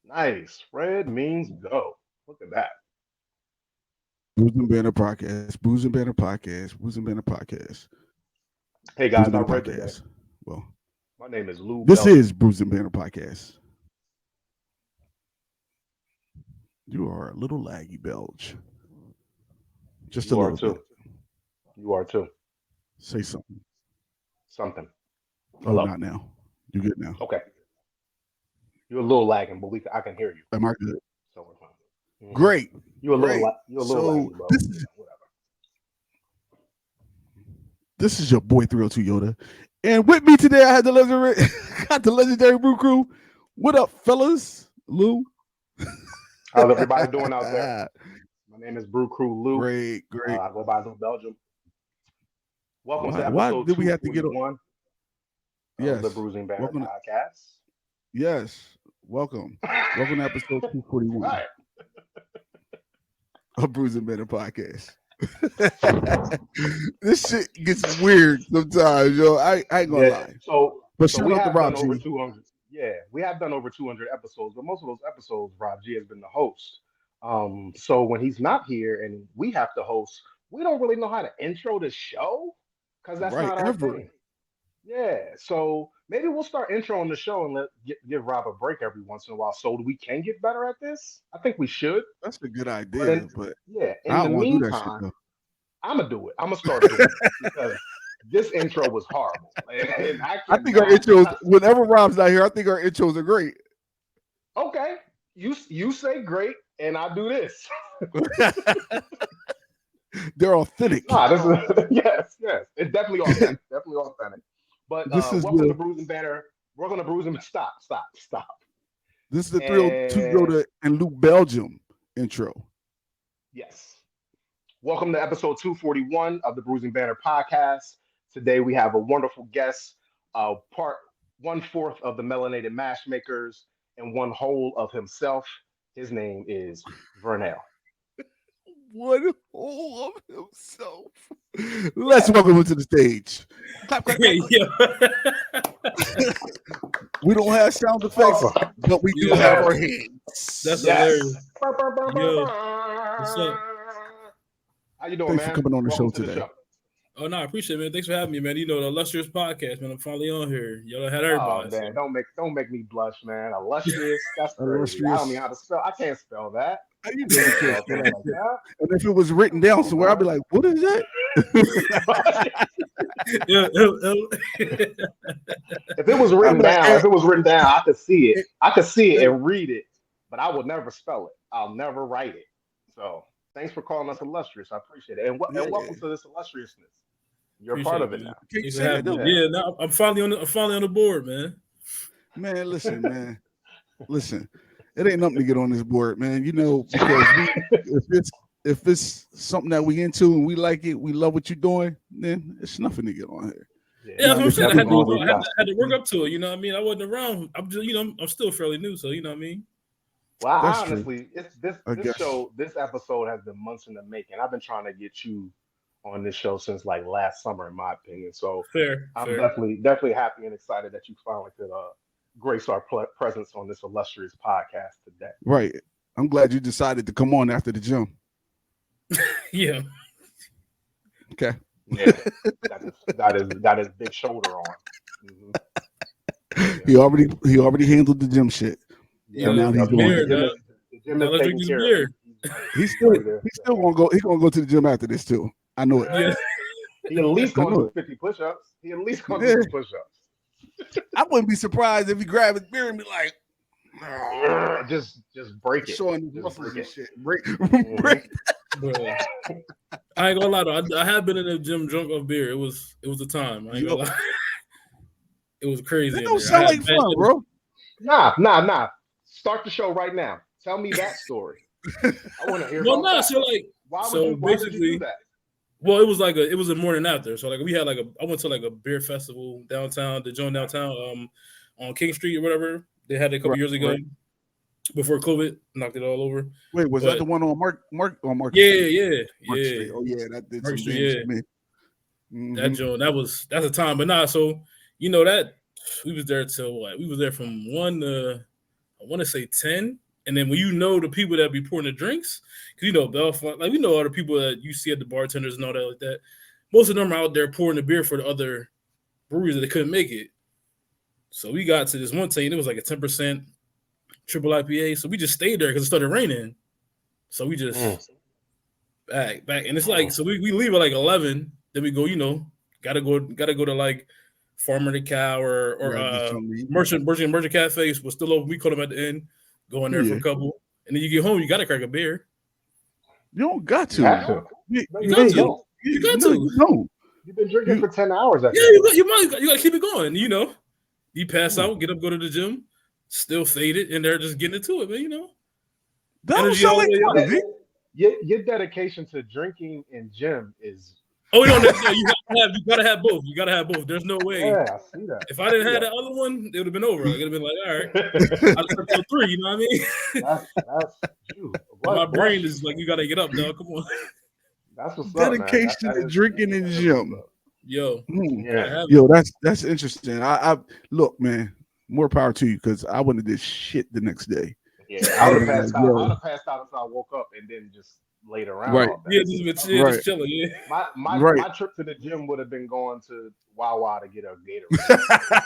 Nice. Red means go. Look at that. Brews and Banter podcast. Brews and Banter podcast. Brews and Banter podcast. Hey Brews guys, and I Banter read today. podcast. Well, My name is Lou this Belgium. is Brews and Banter podcast. You are a little laggy, Belge. Just You a are little too. bit. You are too. Say something. Something. Oh, Hello. not now. You good now? Okay. You're a little lagging, but I can hear you. Am I good? So we're fine. Mhm. Great. You're a little Great. you're a little So laggy, bro. Whatever. this is your boy 302 Yoda, and with me today I had the legendary Brew Crew. What up, fellas? Lou. How's everybody doing out there? My name is Brew Crew Lou. Great. I go by Lou Belgium. Welcome to Why episode did we have to get 241 Yes. of the Bruising Banter Welcome to- podcast. Yes. Welcome to episode 241 Right. of Brews and Banter podcast. This shit gets weird sometimes, yo. I ain't gonna lie. But So shout we out to have Rob done over G. 200. Yeah, we have done over 200 episodes, but most of those episodes, Rob G has been the host. So when he's not here and we have to host, we don't really know how to intro the show because that's Right, not our ever. thing. Yeah, so maybe we'll start introing the show and give Rob a break every once in a while so we can get better at this. I think we should. That's a good But idea, but yeah, in I the don't want to do that shit meantime, though. I'm gonna do it. I'm gonna start doing it because this intro was horrible. And I think our intros, whenever Rob's not here, I think our intros are great. Okay, you say great, and I do this. They're authentic. Nah, this is yes. It's definitely authentic. Definitely authentic. But This is welcome the- to Brews and Banter. We're gonna bruise and stop. This is the 302 Yoda and Luke Belgium intro. Yes. Welcome to episode 241 of the Bruising Banter podcast. Today we have a wonderful guest, part 1/4 of the Melanated MashMakers and one whole of himself. His name is Vernell. One whole of himself. Let's welcome him to the stage. Clap, clap, clap. Yeah. We don't have sound effects, but we do Yeah. have our hands. That's Yes. hilarious. What's up? How you doing, Thanks man? for coming on the Welcome show to today. Oh no, I appreciate it, man. Thanks for having me, man. You know, the illustrious podcast, man. I'm finally on here. Y'all done had Oh everybody. man, don't make me blush, man. Illustrious, that's crazy. I don't know how to spell. I can't spell that. How you I doing, can't kid? spell things like that. And if it was written down somewhere, I'd be like, what is that? Yeah, If it was written down, I could see it. I could see it and read it, but I would never spell it. I'll never write it. So thanks for calling us illustrious. I appreciate it. And welcome to this illustriousness. You're part of it now. Can't Thanks say for that, having though. me. Yeah, no, I'm finally on the board, man. Man, listen, man. Listen, it ain't nothing to get on this board, man. You know, because if it's something that we into and we like it, we love what you're doing, then it's nothing to get on here. Yeah, that's what I'm saying. I definitely had to work up to it. You know what I mean? I wasn't around. I'm just, I'm still fairly new, so you know what I mean. Well, That's honestly, this guess. show, this episode has been months in the making. I've been trying to get you on this show since like last summer, in my opinion. So Fair. I'm definitely happy and excited that you finally could grace our presence on this illustrious podcast today. Right. I'm glad you decided to come on after the gym. Yeah. Okay. Yeah, that is big shoulder on. Mhm. He already handled the gym shit. Yeah, now he's doing beer, it. dog. The gym Now is let's taking drink this care beer. of it. He's still gonna go. He's gonna go to the gym after this too. I know it. Yeah. He at least I gonna know do it. 50 push-ups. He at least gonna do push-ups. I wouldn't be surprised if he grabbed his beer and be like, Just break it. showing his Just muscles break and it. shit. Break. Bro. I ain't gonna lie though. I have been in the gym drunk off beer. It was a time. I ain't gonna lie. It was crazy. That in don't there. sound I had like bad fun, bro. Nah. Start the show right now. Tell me that story. I want to hear Well, about no, that. so like, Why so would you basically, do that? well, it was a morning after. So like, we had I went to like a beer festival downtown, the joint downtown, on King Street or whatever. They had it a couple years ago, before COVID knocked it all over. Wait, was that the one on Mark? Yeah. Mark Street. Oh yeah, that did Mark some Street, damage to me. That joint, that's a time. But nah, so you know that we was there till what? We was there from 1 to want to say 10. And then when you know the people that be pouring the drinks, because you know Belfont, like we know all the people that you see at the bartenders and all that like that. Most of them are out there pouring the beer for the other breweries that they couldn't make it. So we got to this one team. It was like a 10% triple IPA. So we just stayed there because it started raining. So we just back, and it's like so we leave at like 11. Then we go, gotta go to like Farmer the Cow or Merchant Cafes was still open. We caught them at the end. Go in there for a couple, and then you get home. You got to crack a beer. You don't got to. You got to. You got to. You've been drinking for 10 hours. You got to keep it going. You pass out, get up, go to the gym, still faded, and they're just getting into it, man. That don't sound like fun, your dedication to drinking and gym is. Oh, you gotta have both. You gotta have both. There's no way. Yeah, I see that. If I didn't have the other one, it would have been over. Like, it'd have been like, all right, I took 3. You know what I mean? That's true. My brain is like, you gotta get up, dog. Come on. That's what's dedication to drinking in the gym. Yo, that's interesting. I look, man. More power to you because I wouldn't have did shit the next day. Yeah, I would have passed out. I would have passed out until I woke up and then just laid around. Right. All day. Just chilling. Yeah. My trip to the gym would have been going to Wawa to get a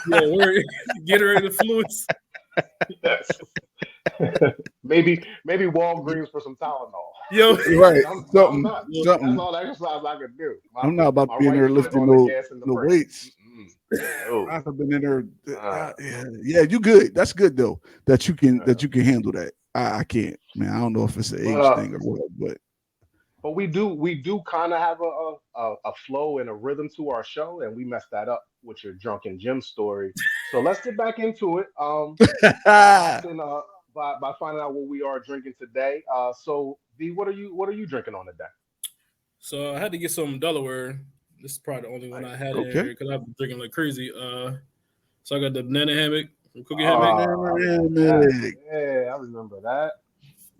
Gatorade. Gatorade fluids. Yes. maybe Walgreens for some Tylenol. Yo, right. Something. That's all exercise I could do. I'm not about to be in there lifting no weights. I've been in there. Yeah, you good. That's good though. That you can handle that. I can't, man. I don't know if it's an age thing or what, but we do kind of have a flow and a rhythm to our show, and we messed that up with your drunken gym story. So let's get back into it. By finding out what we are drinking today. So V, what are you drinking on today? So I had to get some Delaware. This is probably the only one I had in here because I've been drinking like crazy. So I got the banana hammock from Cookie Hammock. Yeah, I remember that.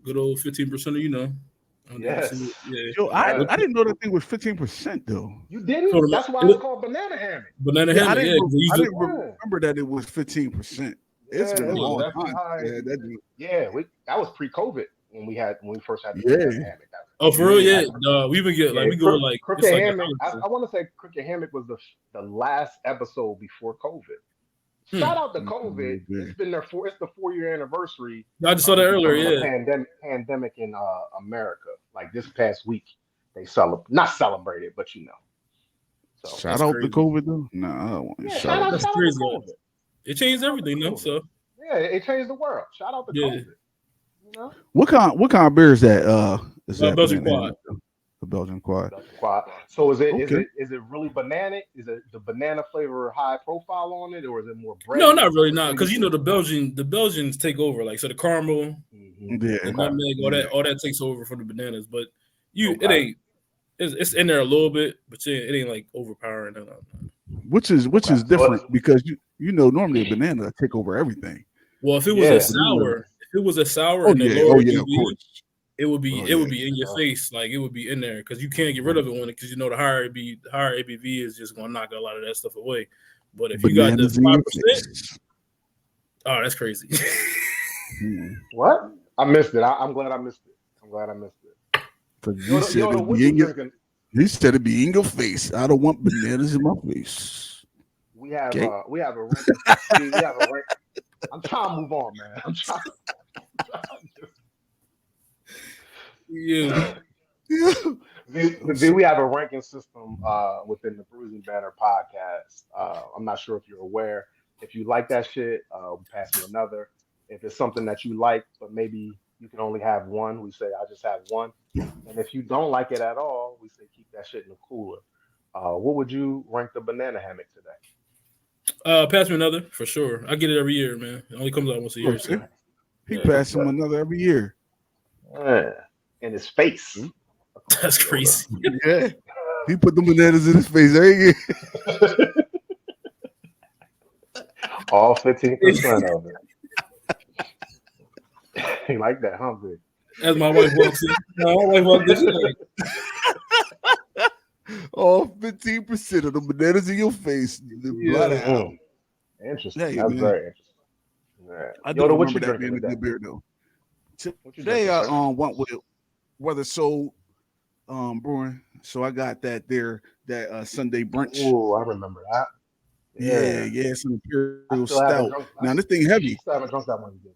Good old 15%, Yes. Yeah. Yo, I didn't know that thing was 15% though. You didn't? That's why it's called banana hammock. Banana hammock. I didn't remember that it was 15%. It's been a long time. That was pre-COVID when we first had the banana hammock. Oh, for real? Yeah. We would get we go like Crooked Hammock. I want to say Crooked Hammock was the last episode before COVID. Shout out to COVID. It's been it's the 4-year anniversary. I just saw that earlier. Pandemic in America. Like this past week, they not celebrated, but So shout out to COVID though. No, I don't want to shout out. That's crazy. It changed everything, though. So yeah, it changed the world. Shout out to COVID. What kind of beer is that? Is that Belgian Quad? The Belgian Quad. So is it really banana? Is it the banana flavor high profile on it, or is it more bread? No, not really, not because the Belgians take over. Like so, the caramel, the nutmeg, all that takes over for the bananas. But it ain't. It's in there a little bit, but it ain't like overpowering. Which is different because normally a banana take over everything. Well, if it was a sour, of course. It would be in your face, like it would be in there because you can't get rid of it because the higher ABV is just gonna knock a lot of that stuff away. But if you got the 5%, oh, that's crazy. What? I missed it. I'm glad I missed it. He said it'd be in your face. I don't want bananas in my face. We have a rank. I'm trying to move on, man. I'm trying. Yeah. We have a ranking system within the Brews Banter podcast. I'm not sure if you're aware. If you like that shit, pass me another. If it's something that you like, but maybe you can only have one, we say I just have one. And if you don't like it at all, we say keep that shit in the cooler. What would you rank the banana hammock today? Pass me another for sure. I get it every year, man. It only comes out once a year. So. He passed him another every year. In his face. That's crazy. Yeah. He put the bananas in his face every year. All 15% of it. He like that, huh, big? As my wife walks in. My wife walks in. All 15% of the bananas in your face. Interesting. That's very interesting. I do remember that being a good beer though. Today I went with Weather Soul Brewing, so I got that Sunday brunch. Oh, I remember that. Yeah, some Imperial Stout. Now this thing heavy. I still haven't drunk that one again.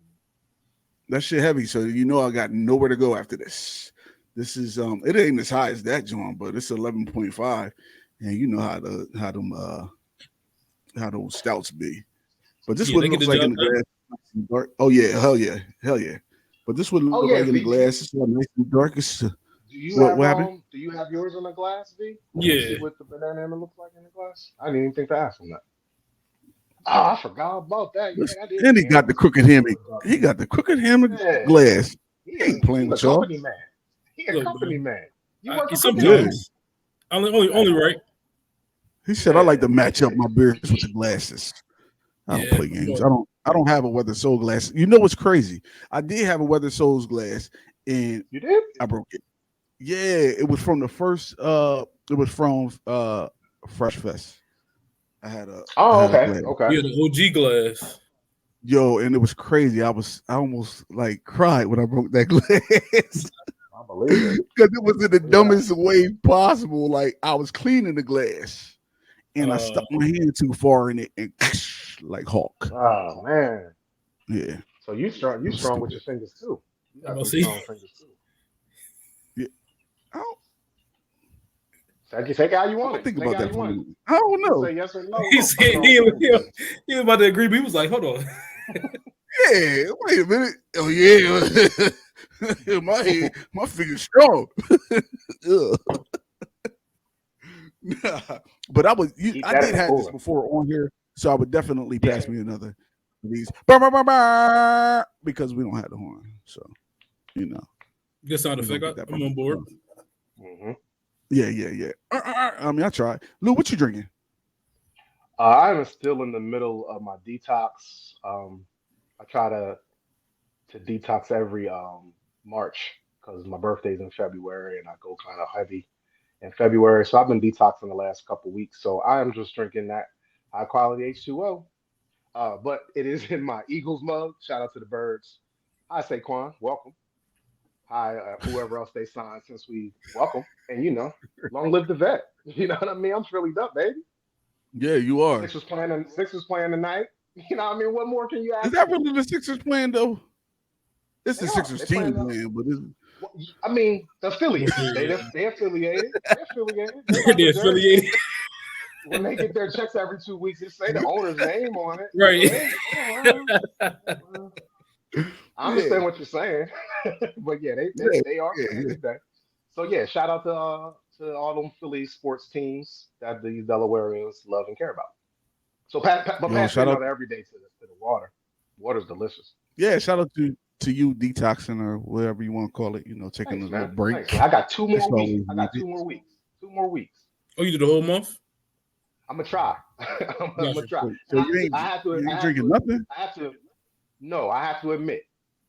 That shit heavy, so you know I got nowhere to go after this. This is it ain't as high as that joint, but it's 11.5, and you know how those stouts be. But this one looks like in the glass. Oh yeah, hell yeah. But this one looks like in the glass. It's nice and dark. What happened? Do you have yours in the glass, V? Yeah. See what the banana hammer looks like in the glass? I didn't even think to ask him that. Oh, I forgot about that. Yeah, and he got the crooked hammer. He got the crooked hammer glass. He ain't playing with y'all. Company man. He a company man. You work for sometimes. Only right. He said, "I like to match up my beers with the glasses. I don't play games. I don't have a Weather Soul glass. You know what's crazy? I did have a Weather Souls glass, and you did. I broke it. Yeah, it was from the first. It was from Fresh Fest. I had a. Okay. You had an OG glass. Yo, and it was crazy. I almost like cried when I broke that glass. I believe it because it was in the dumbest way possible. Like I was cleaning the glass, and I stuck my hand too far in it, and like Hawk. Oh man. Yeah. So you strong with your fingers too. You got some strong fingers too. Yeah. Take it how you want it. Think about that for a minute. I don't know. Say yes or no. He said he was about to agree, but he was like, "Hold on." Yeah, wait a minute. Oh yeah, my finger's strong. But I did have this before on here, so I would definitely pass me another of these. Because we don't have the horn, so you know. Good sound effect. I'm on board. Mm-hmm. Yeah. I mean, I tried. Lou, what you drinking? I'm still in the middle of my detox. I try to detox every March because my birthday's in February and I go kind of heavy in February. So I've been detoxing the last couple weeks. So I am just drinking that high quality H2O. But it is in my Eagles mug. Shout out to the birds. Hi, Saquon. Welcome. Hi, whoever else they signed since we welcome. And long live the vet. You know what I mean? I'm Phillied up, baby. Yeah, you are. Sixers playing tonight. You know what I mean? What more can you ask? Is that really the Sixers playing though? It's the Sixers team playing, but I mean, the affiliates. They're affiliated. They're affiliated. When they get their checks every 2 weeks, it say the owner's name on it. Right. I understand what you're saying, but they are. Yeah. So shout out to all them Philly sports teams that the Delawareans love and care about. So pass another every day to the water. Water's delicious. Yeah, shout out to you detoxing or whatever you want to call it. Taking a little break. Thanks, I got 2 more weeks. 2 more weeks. Oh, you did the whole month? I'm gonna try. I'm gonna try. So you ain't drinking nothing? I have to admit,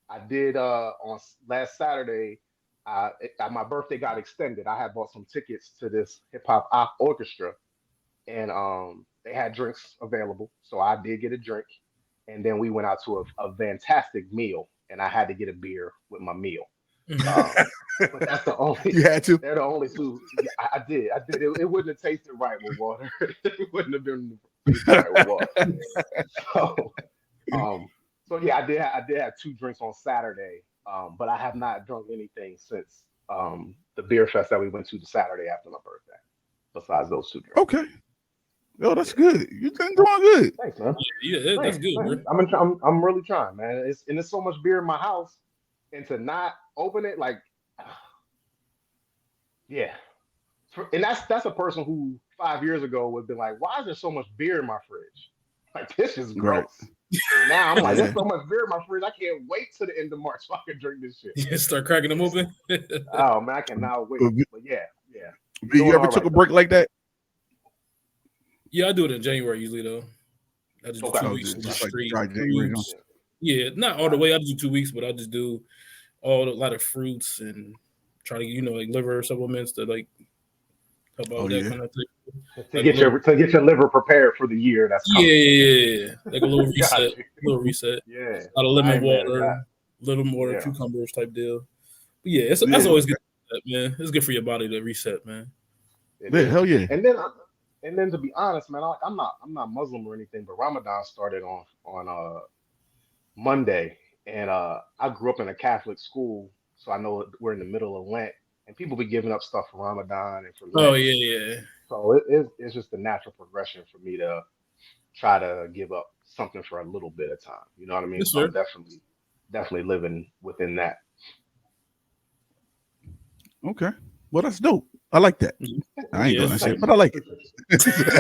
I did on last Saturday. My birthday got extended. I had bought some tickets to this hip hop orchestra, and they had drinks available, so I did get a drink, and then we went out to a fantastic meal, and I had to get a beer with my meal. But that's the only. You had to. They're the only two. I did. It wouldn't have tasted right with water. It wouldn't have been right with water. So I did have 2 drinks on Saturday, but I have not drunk anything since the beer fest that we went to the Saturday after my birthday. Besides those 2 drinks. Okay. Yo, that's good. You're doing good. Thanks, man. Yeah, that's good, man. I'm really trying, man. There's so much beer in my house, and to not open it, like, yeah. And that's a person who 5 years ago would have been like, why is there so much beer in my fridge? Like, this is gross. Right. Now I'm like, there's so much beer in my fridge. I can't wait till the end of March so I can drink this shit. You start cracking them open. Oh man, I cannot wait. But yeah. You ever took a break like that? Yeah, I do it in January usually though. I just do 2 weeks straight. Yeah, not all the way. I just do 2 weeks, but I just do a lot of fruits and try to like liver supplements to like help out kind of thing. to get your liver prepared for the year. That's coming. Yeah, like a little reset. Yeah, a lot of lemon water, little more cucumbers type deal. But yeah, that's always good, man. It's good for your body to reset, man. Hell yeah. And then to be honest, man, I'm not Muslim or anything, but Ramadan started on Monday, and I grew up in a Catholic school, so I know we're in the middle of Lent, and people be giving up stuff for Ramadan and for Lent. Oh yeah. So it's just a natural progression for me to try to give up something for a little bit of time. You know what I mean? Yes, so I'm definitely living within that. Okay. Well, that's dope. I like that. I ain't doing that shit, but I like it. It's ain't for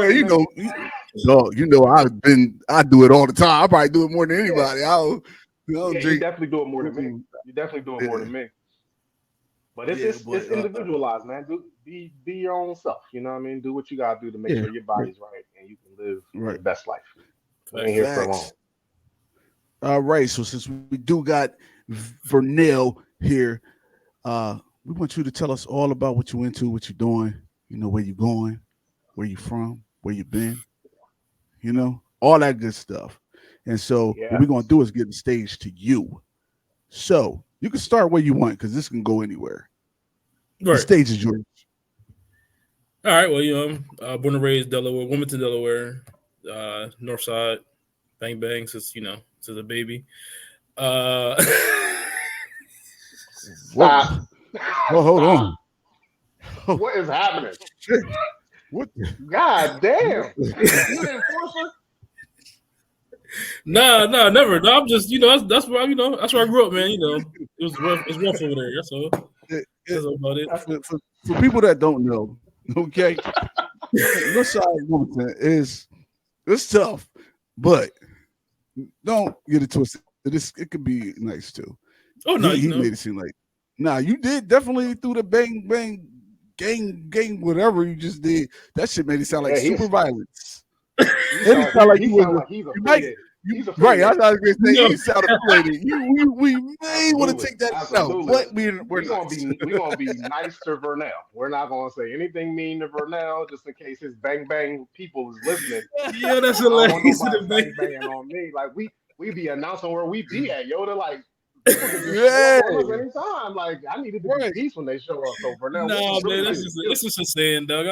everybody. I do it all the time. I probably do it more than anybody. You definitely do it more than me. You definitely do it more than me. But it's individualized, man. Be your own self. You know what I mean? Do what you gotta do to make sure your body's right and you can live your best life. We ain't here for long. All right. So since we do got Vernell here, we want you to tell us all about what you're into, what you're doing, where you're going, where you're from, where you've been, all that good stuff. And so what we're gonna do is get the stage to you. So you can start where you want because this can go anywhere. Right. The stage is yours. All right. Well, born and raised Delaware, Wilmington, Delaware, North Side, bang bang since a baby. Well, hold on. What is happening? Shit. What? God damn! You an enforcer? Nah, never. No, I'm just, that's where that's where I grew up, man. It's rough over there. That's all. That's about it. For people that don't know, okay, North Side Wilmington it's tough, but don't get it twisted. It could be nice too. Oh no, he made it seem like. Nah, you did definitely through the bang bang gang whatever you just did. That shit made it sound like super violence. It sound like he's affiliated. Right, I was going to say he sounded affiliated. We may want to take that out, but we're gonna be nice to Vernell. We're not gonna say anything mean to Vernell, just in case his bang bang people is listening. Yeah, that's hilarious. Bang banging on me, like we be announcing where we be at. Yo, they're like. Anytime, like I needed to be peace when they show up. So Vernell, no, man, it's just a saying, Doug.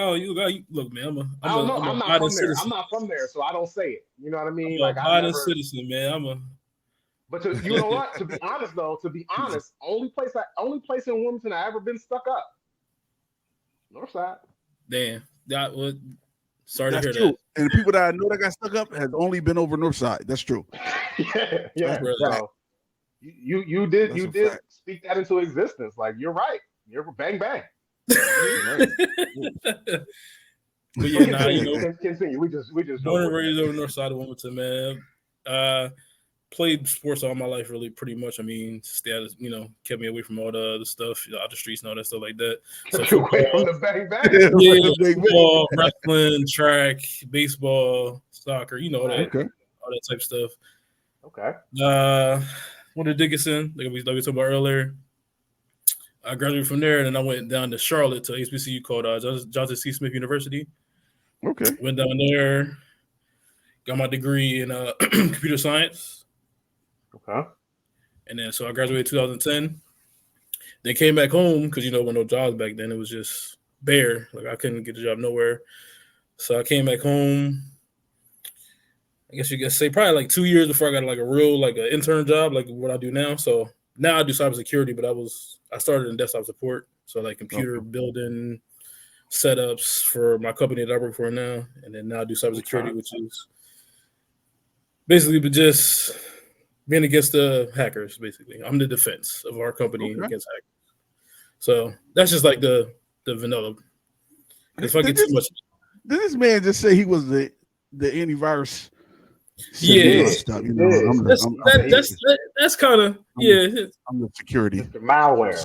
Look, man, I'm not from there. I'm not from there, so I don't say it. You know what I mean? Like I'm a citizen, man. But you know what? To be honest, only place in Wilmington I ever been stuck up. North Side. Damn, that would. Sorry That's to hear true. that. And the people that I know that got stuck up has only been over North Side. That's true. yeah. So, you did speak that into existence. Like you're right. You're bang bang. But yeah, continue. We just born and raised over North Side of Wilmington, man. Played sports all my life, really, pretty much. I mean, status, kept me away from all the other stuff, out the streets and all that stuff like that. So away from the bang bang. Football, wrestling, track, baseball, soccer, all that, all that type of stuff. Okay. Went to Dickinson, like we talked about earlier. I graduated from there, and then I went down to Charlotte to HBCU called Johnson C. Smith University. Okay. Went down there, got my degree in computer science. Okay. And then so I graduated 2010. Then came back home because with no jobs back then, it was just bare. Like I couldn't get a job nowhere. So I came back home. I guess you could say probably like 2 years before I got like a real an intern job, like what I do now. So now I do cybersecurity, but I started in desktop support. So like computer building setups for my company that I work for now. And then now I do cybersecurity, which is basically just being against the hackers, basically. I'm the defense of our company against hackers. So that's just like the vanilla. If I get too much. Did this man just say he was the antivirus? Yeah, that's kind of I'm the security. Mr. Malware.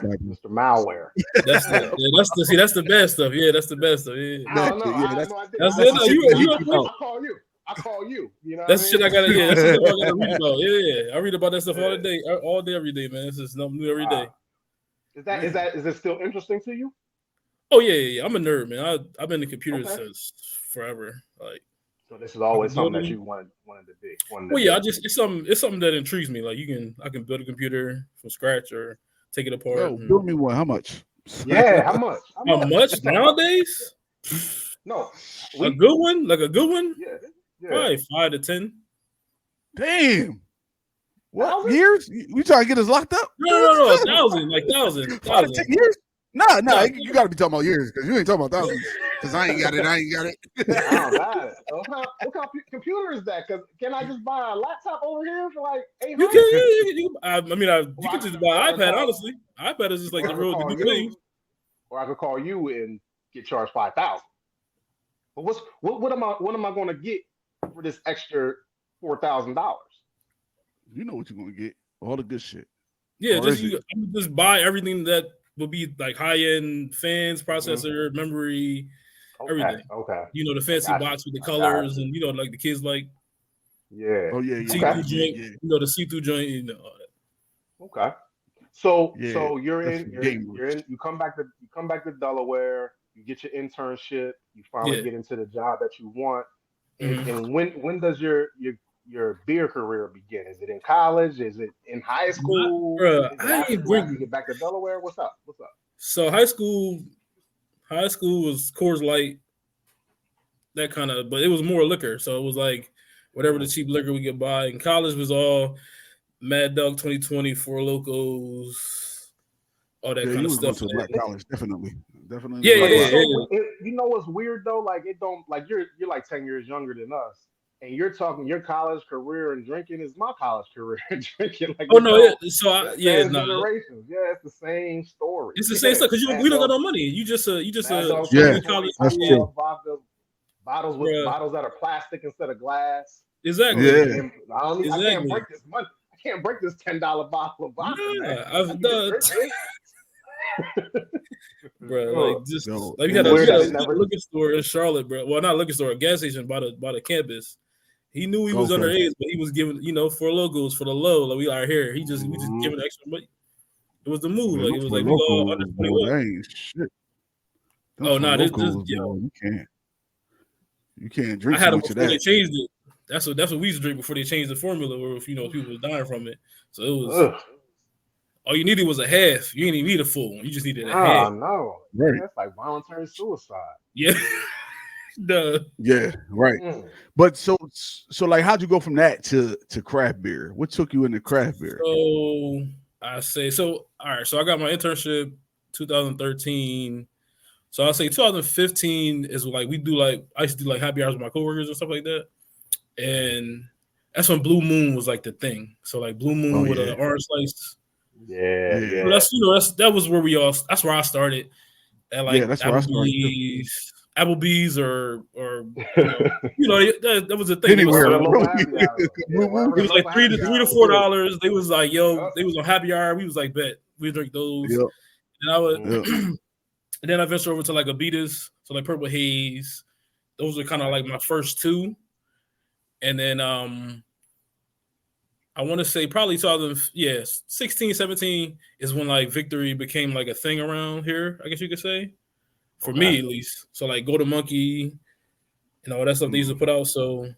That's the best stuff. Yeah, that's the best stuff. Yeah, I call you. That's shit I gotta. Yeah, that's shit I gotta read about. Yeah, I read about that stuff all day, every day, man. It's just something new every day. Is it still interesting to you? Oh yeah. I'm a nerd, man. I've been in computers since forever. Like, so this is always something that you wanted to be. It's something that intrigues me. Like I can build a computer from scratch or take it apart. Yo, build me one. How much? Yeah, how much? How much nowadays? No, a good one, like a good one. Yeah. Probably 5 to 10. Damn. What 1,000? Years? We trying to get us locked up? No, 1,000, like 1,000. 10 years? No, you got to be talking about years because you ain't talking about thousands. Because I ain't got it. I don't got it. What kind of computer is that? Because can I just buy a laptop over here for like $800? You can just buy an iPad. Honestly, iPad is just like the new thing. Or I could call you and get charged $5,000. But what am I going to get for this extra $4,000? You know what you're going to get. All the good shit. Yeah, just buy everything that would be like high-end fans, processor, memory, everything. Okay. You know, the fancy box with the colors and, you know, like the kids like. Yeah. Oh, yeah. See-through joint, you know, the see-through joint, you know, all that. Okay. So you come back to Delaware, you get your internship, you finally get into the job that you want. And when does your beer career begin? Is it in college? Is it in high school? I ain't you get back to Delaware. What's up? So high school was Coors Light, that kind of, but it was more liquor. So it was like whatever the cheap liquor we could buy. And college was all Mad Dog 2020, Four Locos, all that kind of stuff. To Black college, definitely. Yeah. You know what's weird though? Like it don't like you're like 10 years younger than us. And you're talking your college career and drinking is my college career and drinking. Like, generations. Yeah, it's the same story. It's the same stuff because we don't got no money. You just college. That's true. Bottles that are plastic instead of glass. Exactly. Yeah. I can't break this money. I can't break this $10 bottle of vodka. Yeah, I've done. Bro, like just like we had a liquor store in Charlotte, bro. Well, not a liquor store, a gas station by the campus. He knew he was underage, but he was giving, you know, Four Locos for the low. Like we are here. We just giving extra money. It was the move. Like it was like we all under 21. Shit. Oh no, you can't drink. I had them before they changed it. That's what we used to drink before they changed the formula, where if you know people was dying from it. So it was all you needed was a half. You didn't even need a full one. You just needed a half. Oh no, right? That's like voluntary suicide. Yeah. Yeah, right. But so like, how'd you go from that to craft beer? What took you into craft beer? So all right. So I got my internship 2013. So I'll say 2015 is like I used to do like happy hours with my coworkers and stuff like that, and that's when Blue Moon was like the thing. So like Blue Moon with an orange slice. Yeah. So that was where that's where I started. At like that's where I started. Applebee's or that was the thing. Anywhere. It was like $3 to $4. They was like, they was on happy hour. We was like, bet we drink those. Yep. And I would, and then I ventured over to like Abitas, so like Purple Haze. Those are kind of like my first two. And then I want to say probably 16, 17 is when like Victory became like a thing around here, I guess you could say. For me, at least. So, like, Go to Monkey and all that stuff they used to put out. So,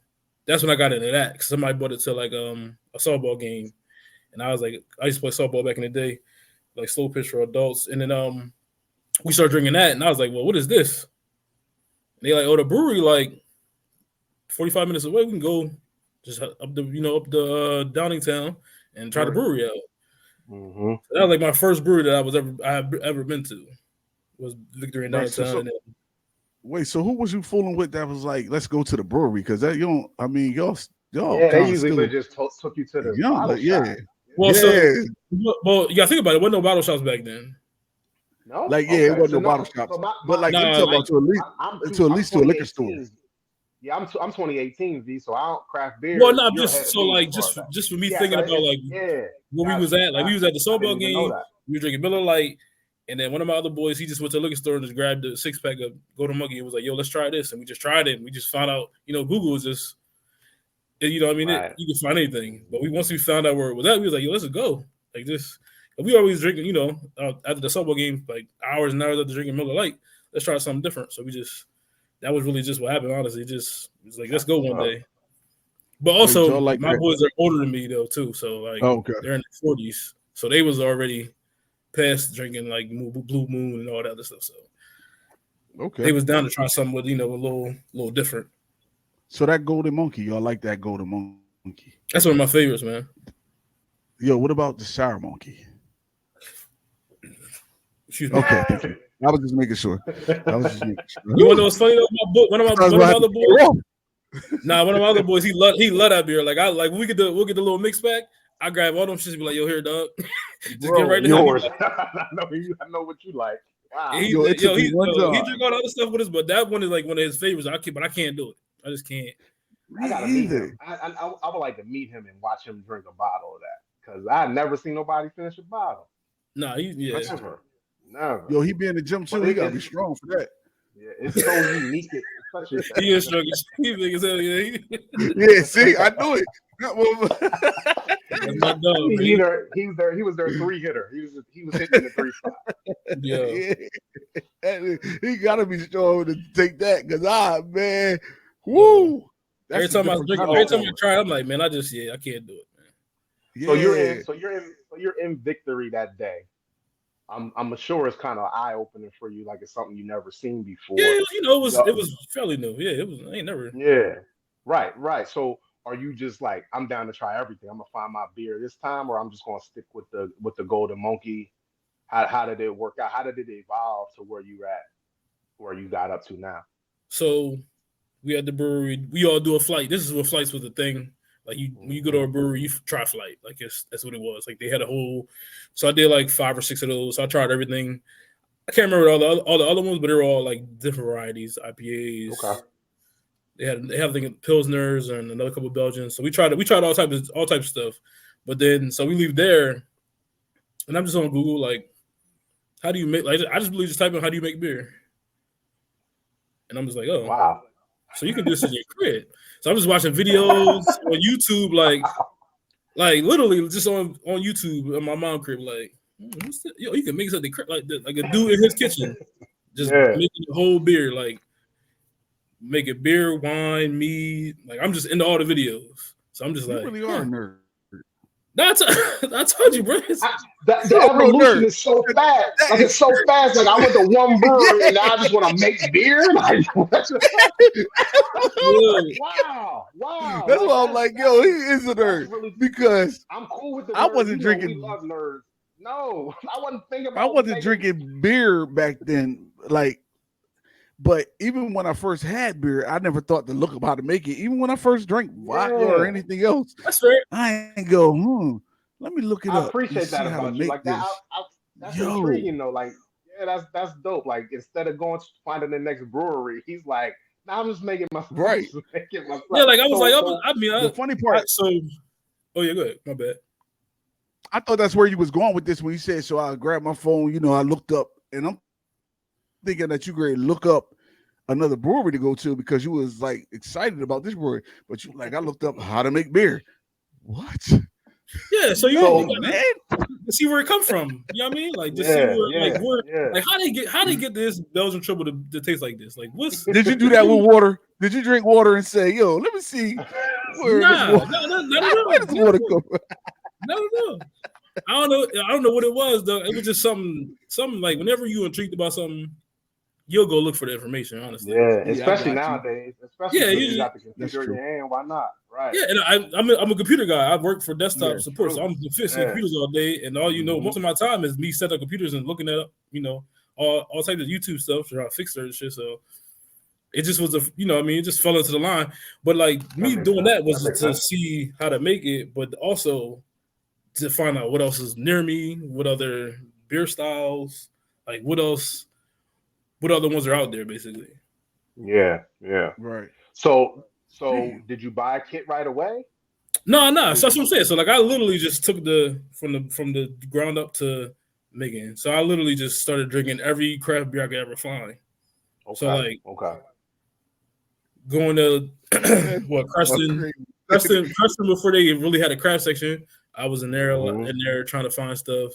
that's when I got into that. Because somebody brought it to, like, a softball game. And I was like, I used to play softball back in the day. Like, slow pitch for adults. And then we started drinking that. And I was like, well, what is this? And they like, the brewery, like, 45 minutes away. We can go just up the Downingtown and try the brewery out. So that was, like, my first brewery that I have ever been to. Was Victory in downtown. Wait, so who was you fooling with that was like, let's go to the brewery? Because that y'all they usually just took you to the bottle shop. Well, you gotta think about it. There wasn't no bottle shops back then. No, it wasn't no bottle shops. But like, you talk about to at least to a liquor store. Yeah, I'm 2018 V, so I don't craft beer. Well, no, just for me thinking about like where we was at. Like we was at the softball game. We were drinking Miller Lite. And then one of my other boys, he just went to the liquor store and just grabbed the 6-pack of Go to Monkey. It was like, let's try this. And we just tried it. And we just found out, Google is just, you know what I mean? You can find anything. But once we found out where it was at, we was like, let's go. Like this. we always drinking, you know, after the softball game, like hours and hours after drinking Miller Lite. Let's try something different. So that was really just what happened. Honestly, it's like let's go one day. But also, like my boys are older than me though too. So like they're in their 40s, so they was already past drinking like Blue Moon and all that other stuff. So they was down to try something with, you know, a little different. So that Golden Monkey, y'all like that Golden Monkey? That's one of my favorites, man. Yo, what about the Sour Monkey? Excuse me. Okay, thank you. I was just making sure. You want to know what's funny though? One of my other boys. Nah, one of my other boys, he love that beer. Like we'll get the little mix pack. I grab all them shits and be like, yo, here, dog. Just get right yours. I know what you like. Wow. He drink all the other stuff with us, but that one is like one of his favorites. But I can't do it. I just can't. I gotta meet him. I would like to meet him and watch him drink a bottle of that, because I've never seen nobody finish a bottle. Nah, never. Yo, he be in the gym too. He gotta be strong for that. Yeah, it's so unique. He is strong. He big as hell. Yeah, see, I knew it. That's my dog, he was their 3-hitter. He was hitting the 3 spot. Yeah. He gotta be strong to take that, because man, woo. Every time I try, I'm like, man, I can't do it, man. Yeah. So you're in victory that day. I'm sure it's kind of eye opening for you, like it's something you never seen before. Yeah, you know, it was fairly new. Yeah, it was. I ain't never. Yeah, right. So are you just like, I'm down to try everything? I'm gonna find my beer this time, or I'm just gonna stick with the Golden Monkey? How did it work out? How did it evolve to where you got up to now? So we at the brewery, we all do a flight. This is what flights was a thing. Like when you go to a brewery, you try flight. Like that's what it was. Like they had a whole. So I did like 5 or 6 of those. So I tried everything. I can't remember all the other ones, but they were all like different varieties, IPAs. Okay. They had I think Pilsners and another couple of Belgians. So we tried all types of stuff. But then so we leave there, and I'm just on Google like, how do you make? Like I just really just type in how do you make beer, and I'm just like, oh wow. So you can do this in your crib. So I'm just watching videos on YouTube, like literally just on YouTube in my mom's crib, like, yo, you can make something like a dude in his kitchen, just making the whole beer, like making beer, wine, mead. Like I'm just into all the videos. So I'm just you like, really are a nerd. I told you, bro. The evolution is so fast. Like it's so fast. Like I went to one brewery and now I just want to make beer. Like, wow. That's why I'm like, yo, he is a nerd. Really, because I'm cool with the nerds. I wasn't drinking. We love nerds. No, I wasn't thinking about. I wasn't drinking beer back then. Like, but even when I first had beer, I never thought to look up how to make it. Even when I first drank vodka or anything else, that's fair. I ain't go, let me look it up. I appreciate that about you. Like that, that's intriguing though. Like, yeah, that's dope. Like instead of going to finding the next brewery, he's like, I'm just making my right. Yeah, like I was the funny part. Oh yeah, go ahead. My bad. I thought that's where you was going with this when you said. So I grabbed my phone. You know, I looked up, and I'm thinking that you could look up another brewery to go to because you was like excited about this brewery, but you like I looked up how to make beer. What? Yeah, so you see where it come from. You know what I mean? Like just see where, like how they get this Belgian triple to taste like this. Like what's did you do that with water? Did you drink water and say, yo, let me see where where does water come from? No. I don't know what it was though. It was just something like whenever you intrigued about something, you'll go look for the information, honestly. Yeah, especially nowadays. Especially you got the computer in your hand. Why not? Right. Yeah, and I'm a computer guy. I work for desktop support, so I'm fixing computers all day. And all most of my time is me setting up computers and looking at all types of YouTube stuff to try to fix certain shit. So it just was it just fell into the line. But like me doing that was to see how to make it, but also to find out what else is near me, what other beer styles, like what other ones are out there, basically. Yeah. Right. So did you buy a kit right away? No. So that's what I'm saying. So like I literally just took from the ground up to making. So I literally just started drinking every craft beer I could ever find. Okay. So like going to Creston before they really had a craft section. I was in there trying to find stuff.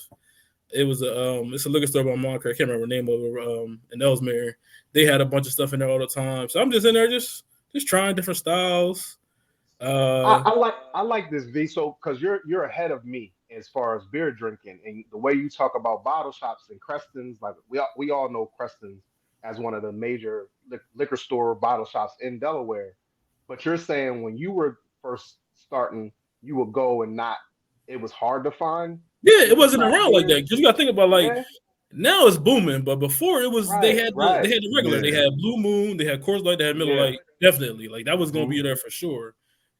It was it's a liquor store by Montclair. I can't remember the name of it. In Ellesmere, they had a bunch of stuff in there all the time. So I'm just in there, just trying different styles. I like this, V. So because you're ahead of me as far as beer drinking, and the way you talk about bottle shops and Creston's, like we all know Creston's as one of the major liquor store bottle shops in Delaware. But you're saying when you were first starting, you would go and not. It was hard to find. Yeah, it wasn't craft around like that beers. because you got to think about like Yeah, now it's booming, but before it was they had right. the regular. They Yeah. had Blue Moon, they had Coors Light, they had Miller Yeah. Lite. Definitely, like that was gonna be there for sure.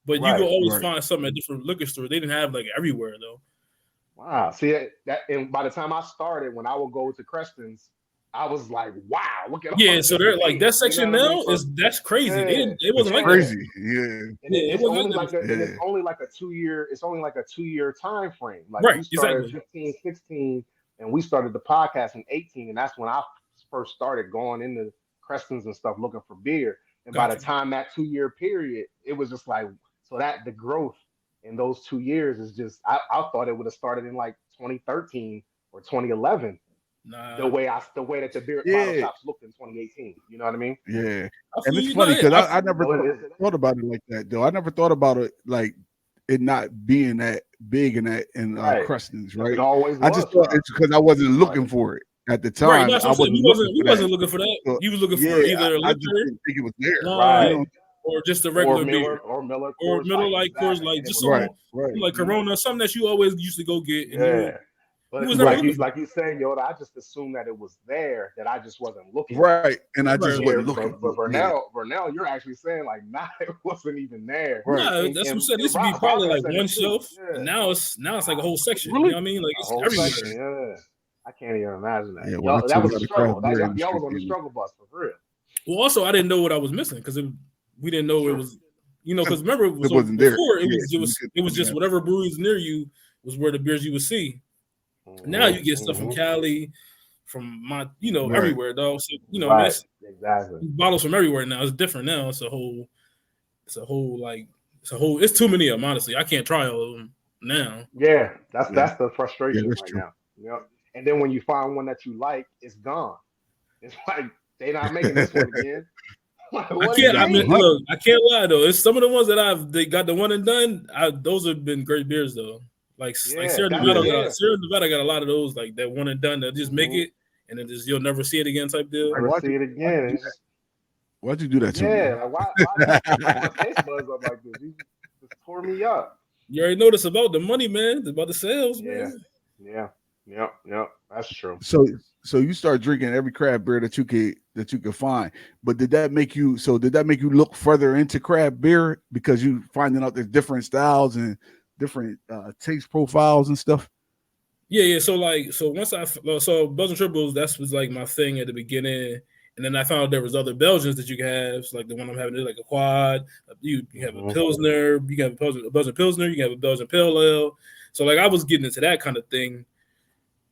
But you Right. could always Right. find something at different liquor stores. They didn't have like everywhere though. Wow. See that, and by the time I started, when I would go to Creston's, I was like, wow, look at all Yeah, this so they're like that space, you section know what I now mean? is that's crazy. Yeah. It wasn't like that. Crazy. Yeah. And Yeah, it it's wasn't only like like that. and it's only like a 2 year. It's only like a 2 year time frame. Like Right, you started exactly. 15, 16, and we started the podcast in 18, and that's when I first started going into Creston's and stuff looking for beer. And by the Gotcha. time that 2 year period, it was just like so that the growth in those 2 years is just I thought it would have started in like 2013 or 2011. Nah, The way that the beer bottle Yeah. shops looked in 2018. You know what I mean? Yeah. I And feel it's you. funny Nah, because I I never thought about it like that, though. I never thought about it like it not being that big in Right. Creston's, It right? always I was just for thought us. it's because I wasn't looking for it at the right. time. That's I what I'm saying. wasn't We looking for wasn't that. looking for that. So, You was looking for yeah, either I just liquor, didn't think it was there. wine, You know? or just a Or regular Miller beer, or Miller or Coors Middle Light. Light, Coors Exactly. Light, And it just was Right, something right. like Corona, something that you always used to go get, and yeah. you But was never Right. looking for. like you said, Yoda, I just assumed that it was there, that I just wasn't looking. Right. And I Right, just right. wasn't looking But for it. Yeah. Vernell, you're actually saying like, nah, it wasn't even there. Right. Nah, And that's what I'm and, saying. It and used to be Rob probably had like said one it too. shelf, Yeah. and now it's like a whole section. You Really? know what I mean? Like A it's whole everywhere. section, yeah. I can't even imagine that. Yeah, when I Y'all, that took was out a the struggle. craft beer Y'all industry, was on the struggle bus for real. Well, also I didn't know what I was missing because we didn't know it True. was, because remember it so wasn't there. before Yeah, you it was couldn't just have whatever breweries near you was where the beers you would see. Now you get stuff from Cali, from Right. everywhere, dog. So I mean, Right. Exactly. bottles from everywhere now. It's different now. It's too many of them, honestly. I can't try all of them now. Yeah, that's Yeah. the frustration that's right true. now. Yep. And then when you find one that you like, it's gone. It's like they not making this one again. Like, what do you mean? Look, I can't lie though. It's some of the ones that they got the one and done. Those have been great beers though. Like Yeah, Sierra that's Nevada, yeah. Sierra Nevada got a lot of those like that one and done that just make Mhm. it and then just you'll never see it again type deal. Never Why'd see you- it again. It's just, Why'd you do that to me? yeah, like why my taste buds up like this? You just tore me up. You already know this about the money, man. It's about the sales, Yeah, man. yep. That's true. So you start drinking every craft beer that you could find. But did that make you look further into craft beer because you finding out there's different styles and different taste profiles and stuff? Yeah. So once so Belgian triples, that was like my thing at the beginning, and then I found out there was other Belgians that you can have. So like the one I'm having is like a quad. You have a Pilsner. You can have a Belgian Pilsner. You can have a Belgian Pale Ale. So like I was getting into that kind of thing,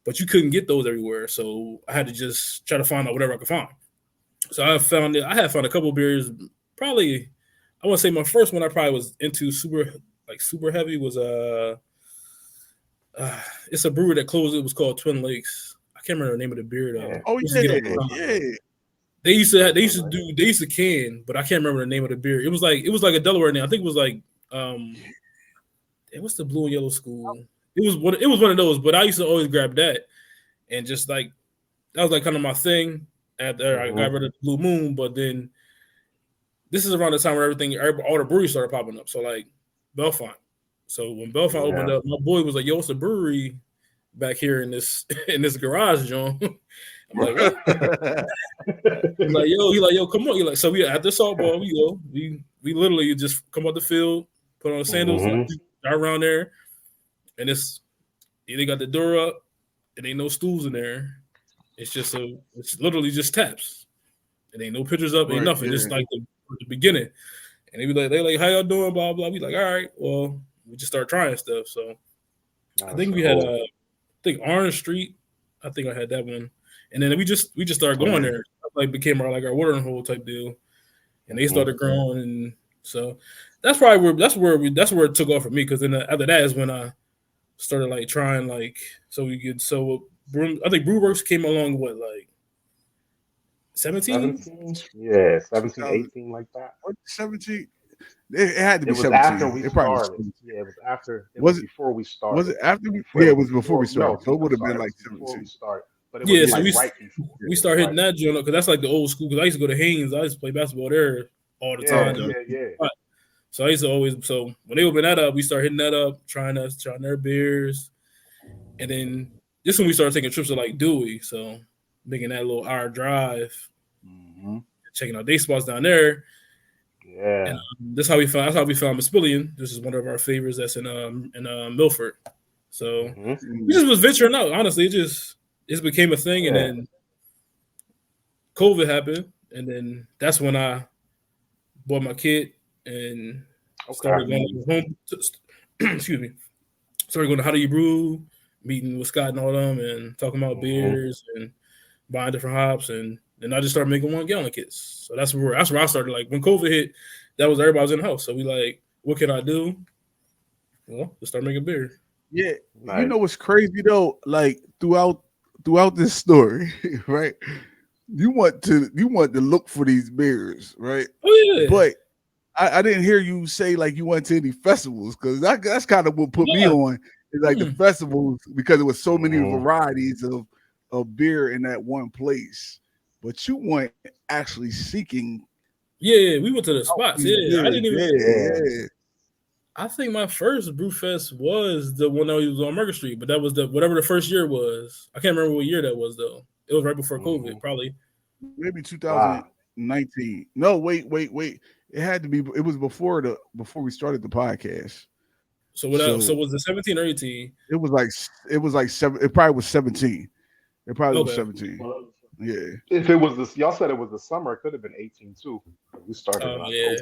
but you couldn't get those everywhere. So I had to just try to find out whatever I could find. So I found a couple of beers. Probably, I want to say my first one I probably was into super heavy was it's a brewery that closed. It was called Twin Lakes. I can't remember the name of the beer though. Yeah. Oh yeah. They used to can, but I can't remember the name of the beer. It was like a Delaware name. I think it was like what's the blue and yellow school? It was one of those, but I used to always grab that and just like that was like kind of my thing. After I got rid of the Blue Moon, but then this is around the time where all the breweries started popping up. So like Belfont. So when Belfont opened up, my boy was like, "Yo, it's a brewery back here in this garage, John." I'm like, "What?" He's like, "Yo, come on." He's like, so we at the softball, we go. We literally just come out the field, put on the sandals, drive around there, and they got the door up, and ain't no stools in there. It's literally just taps. It ain't no pictures up, ain't nothing. It's like the beginning. And they like, how y'all doing? Blah blah. We like, all right, well, we just start trying stuff. So I think we had Orange Street. I think I had that one. And then we just started going there. Like became our watering hole type deal. And they started growing, and so that's probably where it took off for me. Because then after that is when I started like trying like so I think Brewworks came along what, like 17? 17? Yeah, 17, 2000 18, like that. 17. It had to It be was after 17. we It probably was started. 17. Yeah, it was after. It was Was it? before we Was started. it after? Before Yeah, it it was was before we before. No, started. So it I'm would have sorry. been It like was before 17. we started, but it was Yeah, so like we right before. we It was started right hitting that before. joint because that's like the old school. Because I used to go to Haynes. I used to play basketball there all the time. Yeah. So I used to always. So when they opened that up, we started hitting that up, trying their beers, and then this when we started taking trips to like Dewey. So making that little hour drive, Mm-hmm. checking out day spots down there. Yeah. And that's how we found Maspillion. This is one of our favorites. That's in Milford. So Mm-hmm. we just was venturing out. Honestly, it became a thing, and then COVID happened, and then that's when I bought my kit and started going home. Excuse me. Started going to How Do You Brew, meeting with Scott and all them, and talking about beers and buying different hops, and then I just started making 1 gallon kits. So that's where I started. Like when COVID hit, that was everybody was in the house. So we like, what can I do? Well, just start making beer. Yeah, Nice. you know what's crazy though? Like throughout this story, right? You want to look for these beers, right? Oh yeah. But I didn't hear you say like you went to any festivals because that's kind of what put me on is like the festivals because there was so many varieties of beer in that one place. But you weren't actually seeking. Yeah, we went to the spots. Yeah, I didn't even. Yeah. I think my first brew fest was the one that was on Market Street, but that was whatever the first year was. I can't remember what year that was though. It was right before COVID, probably. Maybe 2019. No, wait. It had to be. It was before we started the podcast. So was it 17 or 18? It was like 7. It probably was 17. It probably was 17. Well, yeah. If it was this, y'all said it was the summer. It could have been 18 too. We started in October. Yeah,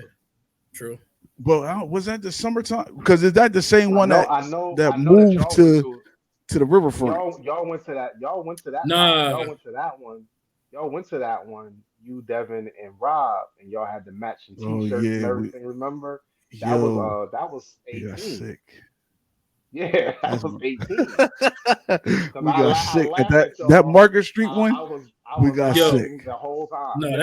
true. But was that the summertime? Because is that the same one that moved to the riverfront? Y'all went to that. Y'all went to that. Nah. Y'all went to that one. Y'all went to that one. You, Devin, and Rob, and y'all had the matching T-shirts and everything. Remember? That was 18. We got sick. Yeah, that was 18. We got sick at that Market Street one. We got sick the whole time. No,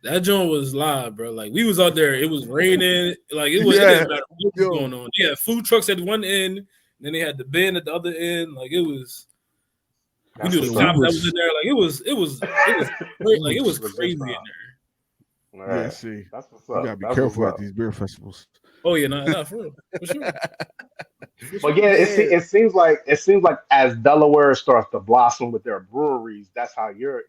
that joint was live, bro. Like we was out there, it was raining. Like it didn't matter what was going on. They had food trucks at one end, then they had the band at the other end. Like it was. We knew the cops that was in there. Like it was great. Like it was crazy in there. Right. Yeah, see, that's what's up. You gotta be careful at these beer festivals. Oh yeah, no, for real, for sure. But yeah, it seems like as Delaware starts to blossom with their breweries, that's how your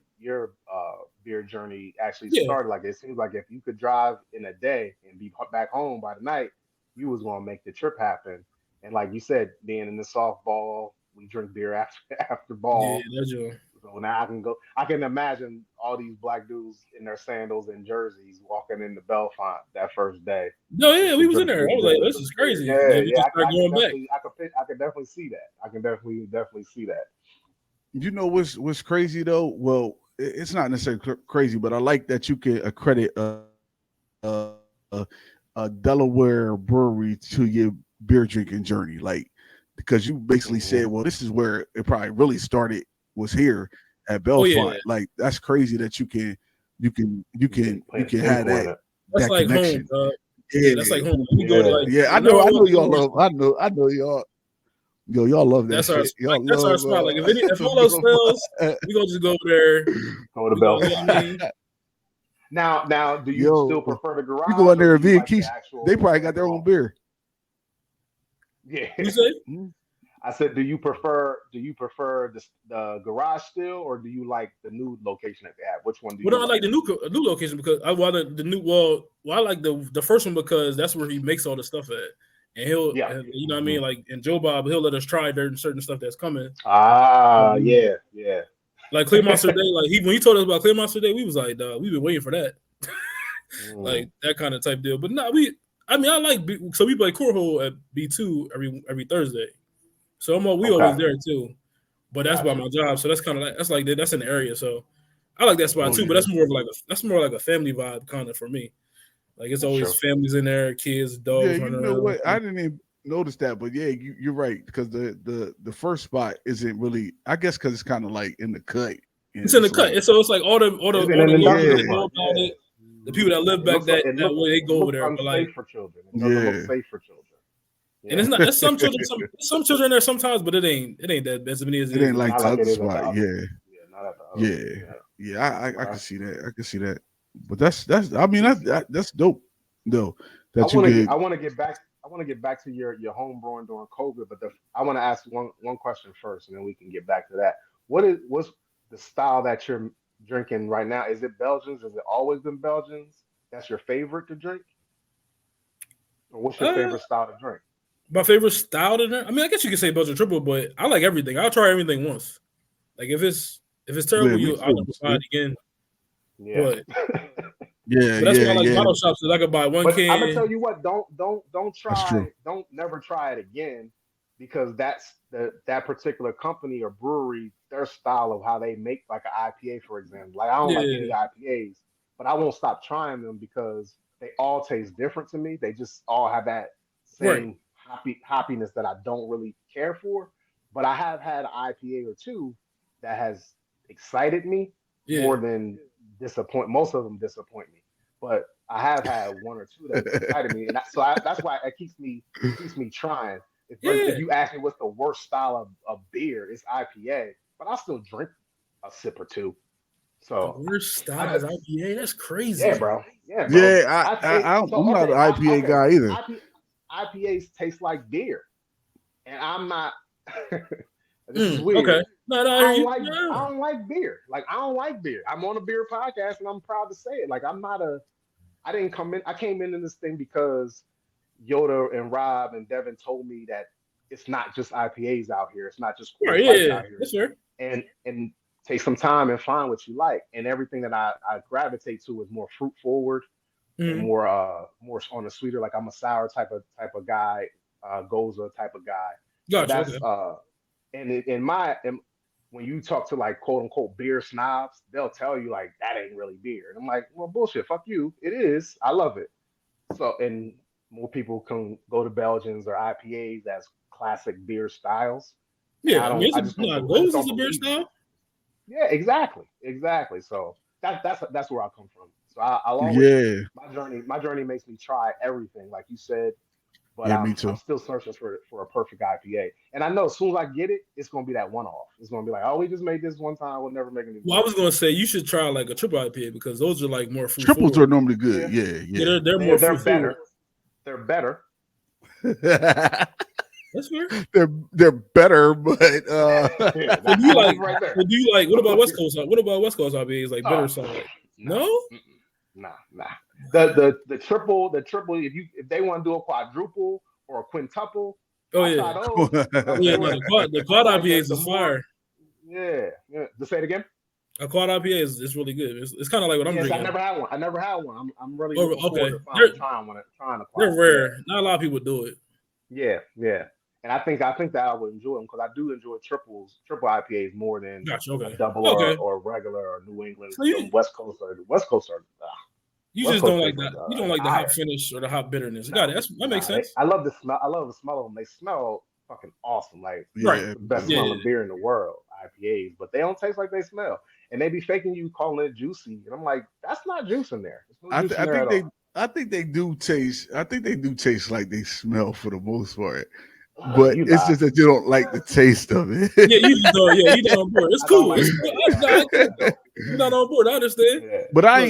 beer journey actually started. Like it seems like if you could drive in a day and be back home by the night, you was gonna make the trip happen. And like you said, being in the softball, we drink beer after ball. Yeah, that's true. So now I can imagine all these black dudes in their sandals and jerseys walking in the Belfont that first day. No, yeah, we was in there. I was like, this is crazy. Yeah, I can definitely see that. I can definitely see that. You know what's crazy though? Well, it's not necessarily crazy, but I like that you can accredit a Delaware brewery to your beer drinking journey, like because you basically said, well, this is where it probably really started. Was here at Belfont. Like that's crazy that you can have that. That's that like connection. home. Yeah, that's like home. We go to like, I know y'all love. I know y'all. Yo, y'all love that. That's our spot. Like if all those spells, we gonna just go over there. Go to Belfont. Now, do you still prefer the garage? You go in there and V&K. They probably got their own beer. Yeah. You say? I said, do you prefer the garage still, or do you like the new location that they have? Which one do you? Well, I like the new location because I wanted the new. Well, I like the first one because that's where he makes all the stuff at, and he'll, you know what I mean. Like in Joe Bob, he'll let us try certain stuff that's coming. Yeah. Like Clear Monster Day, like when he told us about Clear Monster Day, we was like, we've been waiting for that, like that kind of type deal. But no, I like so we play cornhole at B2 every Thursday. So we always there too, but that's by my job. So that's kind of like that's in the area. So I like that spot too. But that's more like a family vibe kind of for me. Like it's always families in there, kids, dogs. Yeah, you know what? I didn't noticed that, but yeah, you're right because the first spot isn't really. I guess because it's kind of like in the cut. It's in the cut, like, so it's like all the It's locals in an industrial that know park. about Yeah. it. The people that live It back looks like that way, they go over there. But like, unsafe for children. It doesn't look safe for children. Yeah. And it's not. It's some children. Some children there sometimes, but it ain't that as many as it ain't like not the like other it is at spot. the other. Yeah, not at the other. Yeah. I can see that. I can see that. But that's. I mean, that's dope. Though I want to get back. I want to get back to your home brewing during COVID, but I want to ask one question first, and then we can get back to that. What's the style that you're drinking right now? Is it Belgians? Has it always been Belgians? That's your favorite to drink, or what's your favorite style to drink? My favorite style to drink. I mean, I guess you could say Belgian triple, but I like everything. I'll try everything once. Like if it's terrible, I'll never try it again. Yeah. But, but that's why I like bottle shops. Is I could buy one can. I'm gonna tell you what. Don't try. Don't never try it again, because that's that particular company or brewery, their style of how they make like an IPA, for example. Like I don't like any IPAs, but I won't stop trying them because they all taste different to me. They just all have that same hoppiness that I don't really care for. But I have had an IPA or two that has excited me more than disappoint. Most of them disappoint me, but I have had one or two that excited me, and that's why it keeps me trying. If you ask me what's the worst style of beer, it's IPA, but I'll still drink a sip or two. So the worst style is IPA. That's crazy. Yeah, bro. I'm not an IPA guy either. IPAs taste like beer, and I'm not. This is weird. Okay. No, I don't like beer. Like I don't like beer. I'm on a beer podcast, and I'm proud to say it. Like I didn't come in. I came into this thing because Yoda and Rob and Devin told me that it's not just IPAs out here. It's not just out here. That's fair. And take some time and find what you like. And everything that I gravitate to is more fruit forward and more on the sweeter. Like I'm a sour type of guy, Goza type of guy. Gotcha. So that's when you talk to like quote unquote beer snobs, they'll tell you like that ain't really beer. And I'm like, well, bullshit, fuck you. It is. I love it. So and more people can go to Belgians or IPAs as classic beer styles. Yeah, Goza's a beer style. Yeah, exactly. So that's where I come from. So I'll always my journey makes me try everything, like you said. But I'm still searching for a perfect IPA. And I know as soon as I get it, it's gonna be that one off. It's gonna be like, oh, we just made this one time, we'll never make it. Well, I was gonna say you should try like a triple IPA because those are like more fruit triples forward. are normally good. Yeah. They're better. They're better. That's fair. They're better, but do you like what about West Coast? What about West Coast IPAs like bitter side? No? Nah. The triple, if they want to do a quadruple or a quintuple, the quad IPAs is fire. Yeah. To say it again. A quad IPA is really good. It's kind of like what I'm drinking. I never had one. I'm really looking forward to trying a quad. They're rare. Not a lot of people do it. Yeah. And I think that I would enjoy them because I do enjoy triple IPAs more than a double or regular or New England. So West Coast are. You just don't like that. You don't like the hop finish or the hop bitterness. Got it. That makes sense. I love the smell. I love the smell of them. They smell fucking awesome. Like the best smelling beer in the world, IPAs. But they don't taste like they smell. And they be faking you calling it juicy. And I'm like, that's not juice in there. I think they do taste. I think they do taste like they smell for the most part. But it's just that you don't like the taste of it. You don't on board. It's cool. You're not on board. I understand. Yeah. But I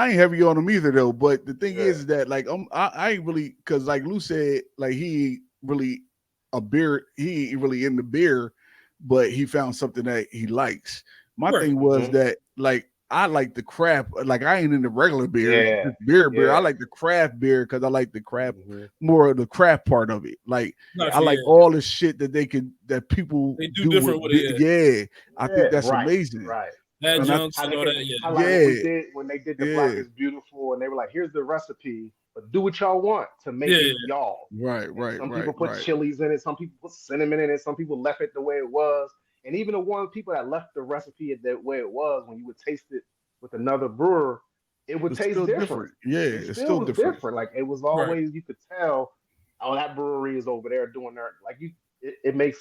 ain't heavy on them either though. But the thing is that like I ain't really, because like Lou said, like he ain't really into beer, but he found something that he likes. My thing was that like I like the craft, like I ain't into regular beer, beer. I like the craft beer because I like the craft more of the craft part of it. Like I like all the shit that people do different with it. I think that's amazing. Right. When they did the Black is Beautiful, and they were like, "Here's the recipe, but do what y'all want to make it y'all." Right. Some people put chilies in it, some people put cinnamon in it, some people left it the way it was. And even the one people that left the recipe the way it was, when you would taste it with another brewer, it would taste different. Yeah, it's still different. Like it was always, you could tell oh, that brewery is over there doing their like you. It makes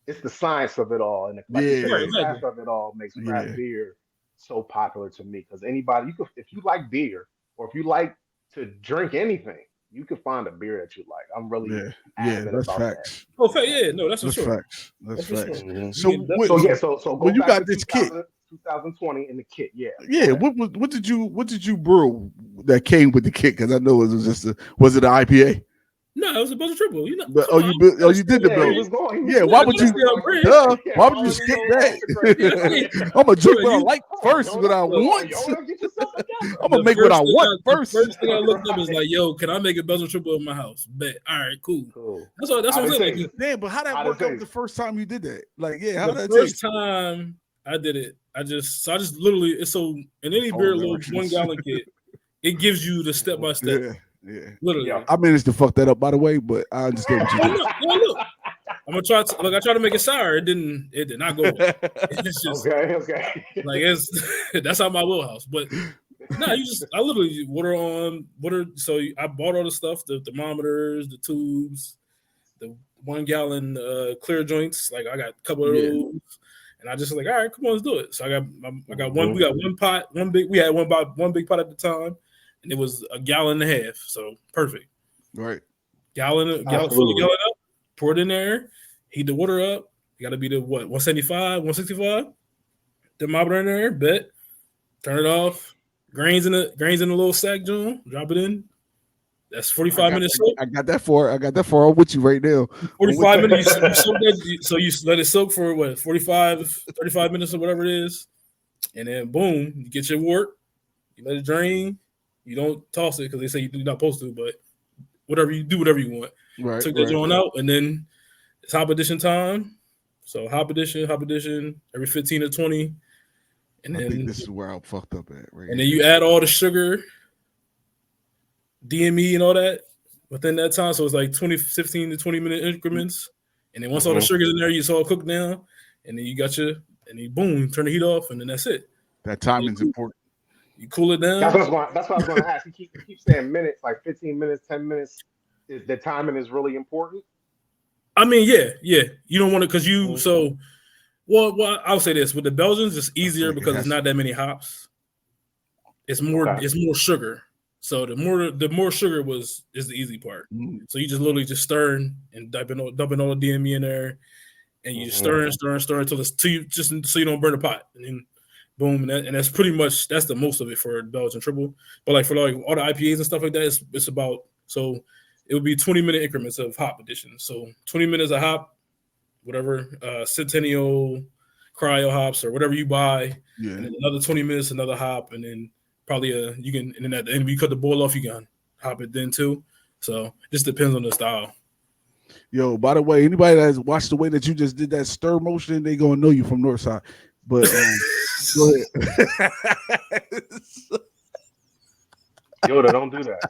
it's the science of it all, and like you said, Right, the exactly. craft of it all makes craft beer so popular to me. Because anybody, you could if you like beer or if you like to drink anything, you can find a beer that you like. I'm really adamant that's about facts. Oh, yeah, no, that's for That's sure. facts. That's for facts. sure. Mhm. So, So go when you back got to this kit, 2020 in the kit, what did you brew that came with the kit? Because I know it was just was it an IPA? No, it was a Belgian triple. You know, But, come on, you did the Yeah, build. he was going. Yeah, why would you? Yeah, Why would you skip that? I'm gonna drink what I like first, what I want. I'm gonna make what I want first. First thing I looked up is like, yo, can I make a Belgian triple in my house? Bet. All right, cool. That's what I'm saying. Like, damn, but how that worked out the first time you did that? Like, how the that first taste? time I did it, I just literally in any beer little 1 gallon kit, it gives you the step by step. Yeah. Literally. I managed to fuck that up, by the way, but I understand what you did. Look. I'm gonna try to I tried to make it sour. It did not go well. It's just okay. Like that's out my wheelhouse. But no, I literally water. So I bought all the stuff, the thermometers, the tubes, the 1 gallon clear joints. Like I got a couple of those, and I just like, all right, come on, let's do it. So I got one. We got one pot, we had one big pot at the time, and it was a gallon and a half. So perfect. Right. Fill the gallon up, pour it in there, heat the water up. You got to be to 175, 165. Thermometer in there, bet. Turn it off. Grains in the little sack, John. Drop it in. That's 45 minutes soak. I got that for. I'm with you right now. 45 minutes. You soak that, so you let it soak for 45, 35 minutes or whatever it is, and then boom, you get your wort. You let it drain. You don't toss it because they say you're not supposed to, but whatever you want. Right. Took that joint out, and then it's hop addition time. So hop addition every 15 to 20. And I think this is where I fucked up at. Right. And then you add all the sugar, DME, and all that within that time. So it's like 15 to 20 minute increments. And then once all the sugar's in there, it's all cooked down. And then you got and then boom, turn the heat off, and then that's it. That timing's important. You cool it down. That's what I was going to ask. You keep saying minutes, like 15 minutes, 10 minutes. Is the timing is really important? I mean, yeah. You don't want to because you Well, I'll say this: with the Belgians, it's easier because it's not that many hops. It's more sugar. So the more sugar is the easy part. So you just literally just stirring and dumping all the DME in there, and you just stir until you don't burn the pot, and then boom, and that's pretty much the most of it for Belgian triple. But like for like all the IPAs and stuff like that, it's about it would be 20-minute increments of hop addition. So 20 minutes of hop, whatever, Centennial, cryo hops, or whatever you buy. Yeah. And then another 20 minutes, another hop, and then probably you can, and then at the end, when you cut the boil off, you can hop it then too. So just depends on the style. Yo, by the way, anybody that's watched the way that you just did that stir motion, they gonna know you from Northside. But go ahead. Yoda, don't do that.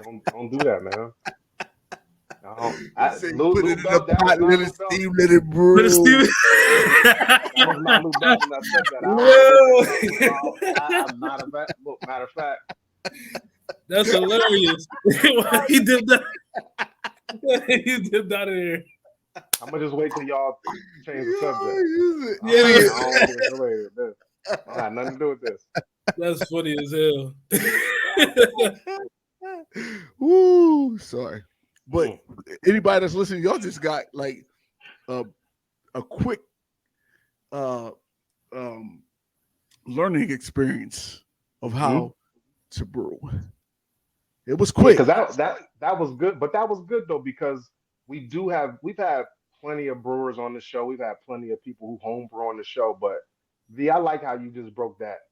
Don't do that, man. No, put it in a pot, let it steam, let it brew. Let it steam. I'm not Lou Belton that said that. I'm not a vet. Look, matter of fact. That's hilarious. He did that. He did that in here. I'm gonna just wait till y'all change the subject. I got nothing to do with this. That's funny as hell. Woo, sorry. But anybody that's listening, y'all just got like a quick learning experience of how to brew. It was quick because that was good, but that was good though because we've had plenty of brewers on the show. We've had plenty of people who homebrew on the show, but I like how you just broke that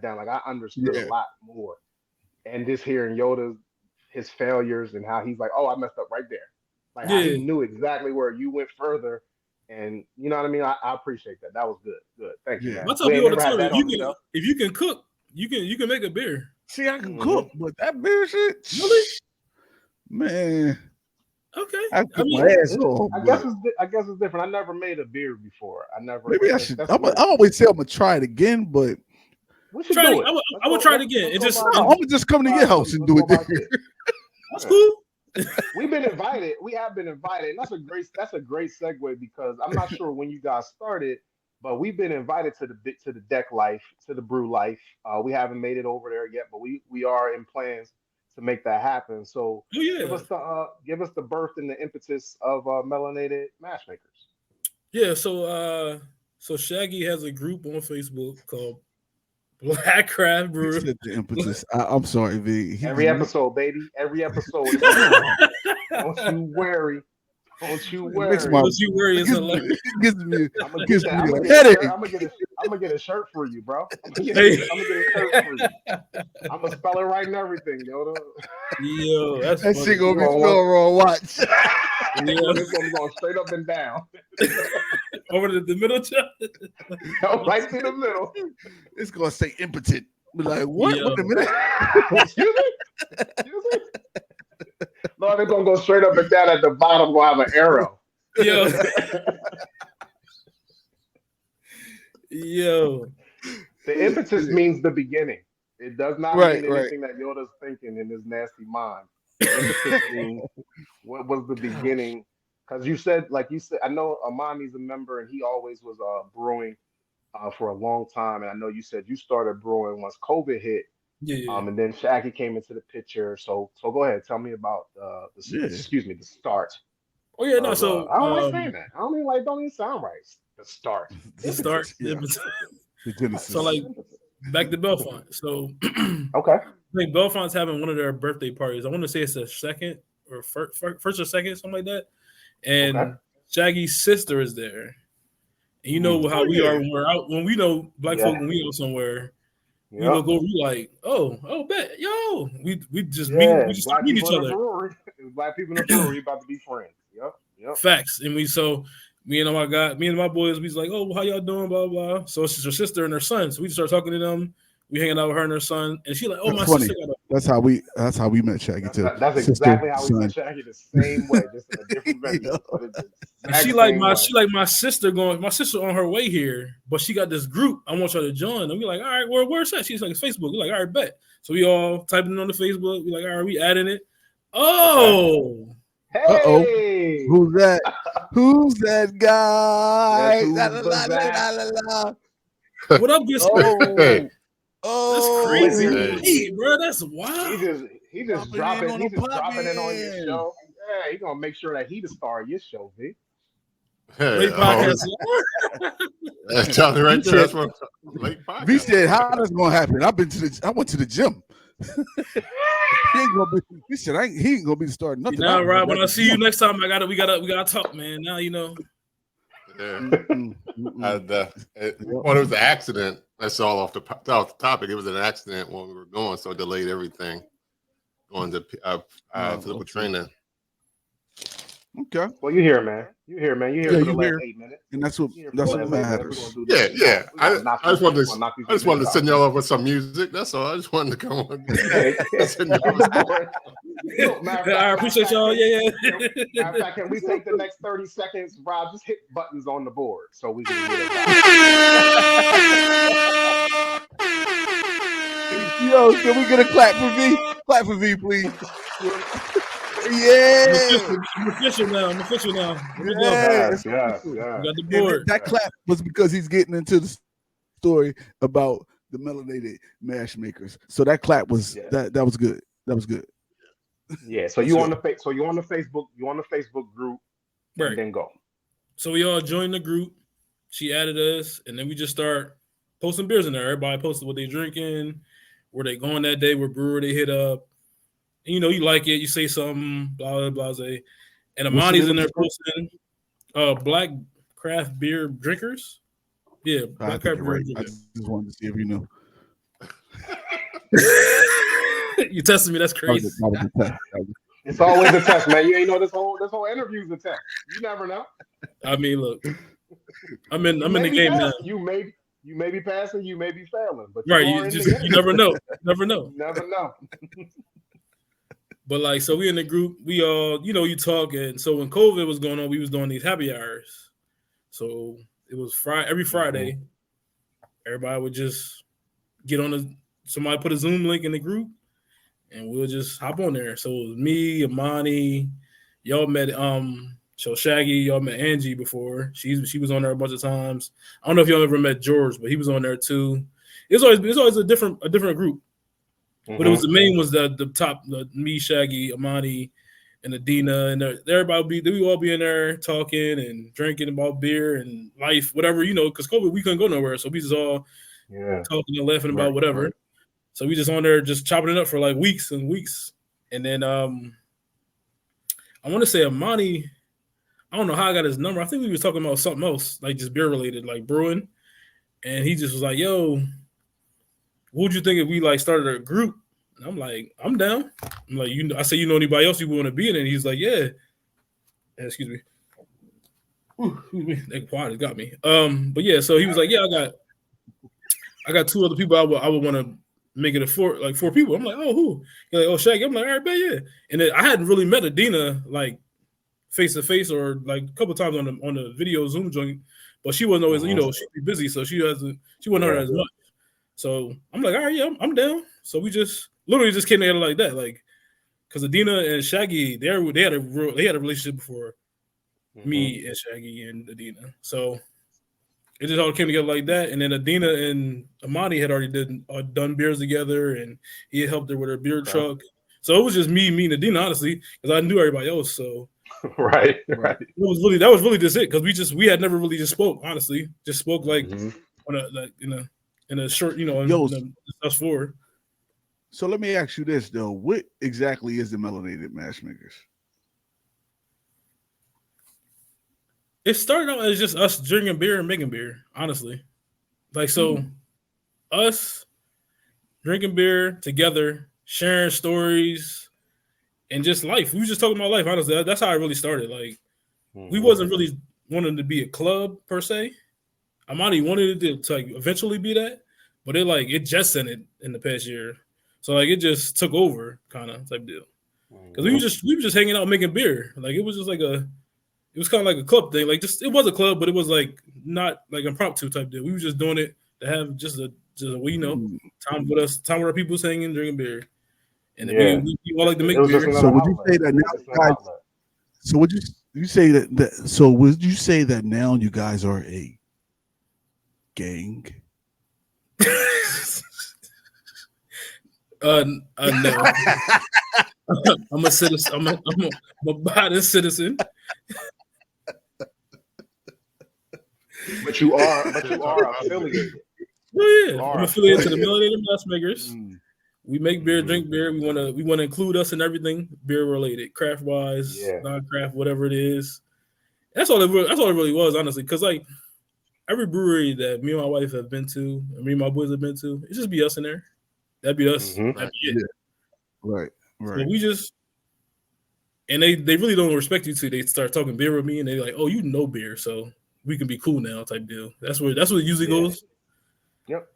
down. Like I understood a lot more, and just hearing his failures and how he's like, oh, I messed up right there. Like how he knew exactly where you went further, and you know what I mean. I appreciate that. That was good. Good, thank you. Man. I tell people all the time, if you can cook, you can make a beer. See, I can cook, but that beer shit, really, man. Okay, I cook my ass off. I guess it's different. I never made a beer before. Maybe I should. I always say I'm gonna try it again, but we should do it. I would try it again. I'm gonna just come to your house and do it there. That's cool. We've been invited. We have been invited. And that's a great segue because I'm not sure when you guys started, but we've been invited to the deck life, to the brew life. We haven't made it over there yet, but we are in plans to make that happen. So Oh yeah, give us the birth and the impetus of Melanated MashMakers. yeah. So Shaggy has a group on Facebook called Black Craft He Brew. said the impetus. I'm sorry, V. Every episode, baby. Every episode. It's on. Don't you worry. Don't you It makes worry. my- Don't you worry, it's It gives me, I'm gonna gives get me that. a headache. I'm gonna get a shirt for you, bro. I'm gonna Hey. get a shirt for you. I'm gonna spell it right and everything, yo. Yo, that's That funny. shit gonna be You gonna spelled wrong. Watch. It's gonna go straight up and down, Over the middle chat. right through the middle. It's gonna say impotent. Be like, what? Yo. Wait a minute. Excuse me. Excuse me. No, they're gonna go straight up and down. At the bottom, gonna have an arrow. Yo. Yo. The impetus means the beginning. It does not Right, mean right. anything that Yoda's thinking in his nasty mind. The impetus means what was the beginning. Because you said, I know Amani's a member and he always was brewing for a long time. And I know you said you started brewing once COVID hit. Yeah. And then Shaggy came into the picture. So go ahead, tell me about the start. Oh yeah, no. of, So I don't like saying that. I don't even sound right. The start. the start. Yeah. The Genesis. So like back to Belfont. So Okay. I think Belfont's having one of their birthday parties. I want to say it's the second or first or second, something like that. And Okay. Shaggy's sister is there. And you know how we are when we're out. When we know black folk, when we go somewhere, we Yep. will go. We like, bet, yo, we just Yeah, meet, we just black meet each people in the other. brewery. Black people in the brewery about to be friends. Yep. Facts. And me and my boys, we was like, oh, how y'all doing? Blah blah. So it's her sister and her son. So we start talking to them. We hanging out with her and her son, and she like, oh, That's my funny. sister got a That's how we met Shaggy too. That's Sister, exactly how we son. met Shaggy, the same way, just in a different venue. But it's the And exact she like same my way. my sister on her way here, but she got this group. I want y'all to join. And we like, all right, where's that? She's like, it's Facebook. We like, all right, bet. So we all typing it on the Facebook. We like, all right, we adding it. Oh, Hey, Who's that? Who's that guy? Guess who's La, la, la, la, that? la, la. what up, good Oh, That's crazy, Listen. hey, bro. That's wild. he just Dropping dropping in on the dropping it on your poppin'. show. Yeah, he gonna make sure that he the star of your show, V. Late podcast. That's Johnny right there. That's what late V podcast. said, "How that's gonna happen?" I went to the gym. He ain't gonna be. He said, he ain't gonna be starting nothing. Now, Rob, when I see you next time, we gotta talk, man. Now you know. Yeah. When it was an accident, that's all off the topic. It was an accident when we were going, so it delayed everything. Going to physical training. Okay. Well, you here, man. You here, man. You here Yeah, for the you last here. 8 minutes. And that's what You here for the last 8 minutes. matters. We're gonna do this. Yeah. We're gonna I just wanted to send y'all off with some music. That's all. I just wanted to come on. I appreciate y'all. Yeah. Matter of fact, can we take the next 30 seconds, Rob? Just hit buttons on the board so we can get it back. Yo, can we get a clap for V? Clap for V, please. Yeah. I'm official now. Yes. Yes. We got the And board. that clap was because he's getting into the story about the Melanated MashMakers. So that clap was that was good. That was good. Yeah. So you on the Facebook group, Right. and then go. So we all joined the group. She added us, and then we just start posting beers in there. Everybody posted what they drinking, where they going that day, what brewer they hit up. And, you know, you like it, you say something, blah, blah, blah. And Amani's in there posting black craft beer drinkers. Yeah, black craft beer right. I drinkers. just wanted to see if you knew. You tested me, that's crazy. That was a test. It's always a test, man. You ain't know this whole interview is a test. You never know. I mean, look, I'm in the game now. You may be passing, you may be failing, but Right, you never know. Never know. You never know. But like, so we in the group, we all, you know, you talk, and so when COVID was going on, we was doing these happy hours. So it was every Friday, everybody would just get on somebody put a Zoom link in the group, and we'll just hop on there. So it was me, Amani, y'all met so Shaggy, y'all met Angie before. She was on there a bunch of times. I don't know if y'all ever met George, but he was on there too. It's always a different group. But it was the main was the top, me, Shaggy, Amani, and Adina, and everybody we all be in there talking and drinking about beer and life, whatever, because COVID we couldn't go nowhere, so we just all talking and laughing about whatever. Right. So we just on there just chopping it up for like weeks and weeks, and then I want to say Amani, I don't know how I got his number. I think we was talking about something else, like just beer related, like brewing, and he just was like, "Yo, what would you think if we like started a group?" And I'm like, I'm down. I'm like, I say, you know anybody else you want to be in it? And he's like, yeah. Excuse me. Ooh, that quiet has got me. But yeah, so he was like, yeah, I got 2 other people I would want to make it four people. I'm like, oh, who? He's like, oh, Shaggy. I'm like, all right, bet, yeah. And then I hadn't really met Adina like face to face or like a couple of times on the video Zoom joint, but she wasn't always, she'd be busy, so she wasn't on there as much. So I'm like, all right, yeah, I'm down. So we just literally just came together like that, like, because Adina and Shaggy, they had a relationship before me and Shaggy and Adina. So it just all came together like that. And then Adina and Amani had already done beers together, and he had helped her with her beer truck. So it was just me and Adina, honestly, because I knew everybody else. So right. That was really just it, because we had never really just spoke, honestly, just spoke like in a short, us four. So let me ask you this though: what exactly is the Melanated MashMakers? It started out as just us drinking beer and making beer, honestly. Like, so us drinking beer together, sharing stories, and just life. We were just talking about life, honestly. That's how I really started. Like, we wasn't really wanting to be a club per se. Amani wanted it to like eventually be that, but it just ended in the past year. So like it just took over, kind of type deal. Because we were just hanging out making beer. Like it was just like it was kind of like a club thing. Like it was a club, but it was like not like impromptu type deal. We were just doing it to have just a time with our people hanging, drinking beer, and then we all like to make beer. So would you say that now, guys? So would you say that? So would you say that now you guys are a gang? No. I'm a citizen. I'm a Biden citizen. But you are affiliated. Oh yeah, I'm affiliated to the Melanated MashMakers. We make beer, drink beer. We want to include us in everything beer related, craft wise, non-craft, whatever it is. That's all it really was, honestly. Because like every brewery that me and my wife have been to, and me and my boys have been to, it just be us in there. That'd be us. That'd be it. Yeah. Right. So we just, and they really don't respect you till they start talking beer with me, and they're like, "Oh, you know beer, so we can be cool now," type deal. That's what it usually goes. Yep.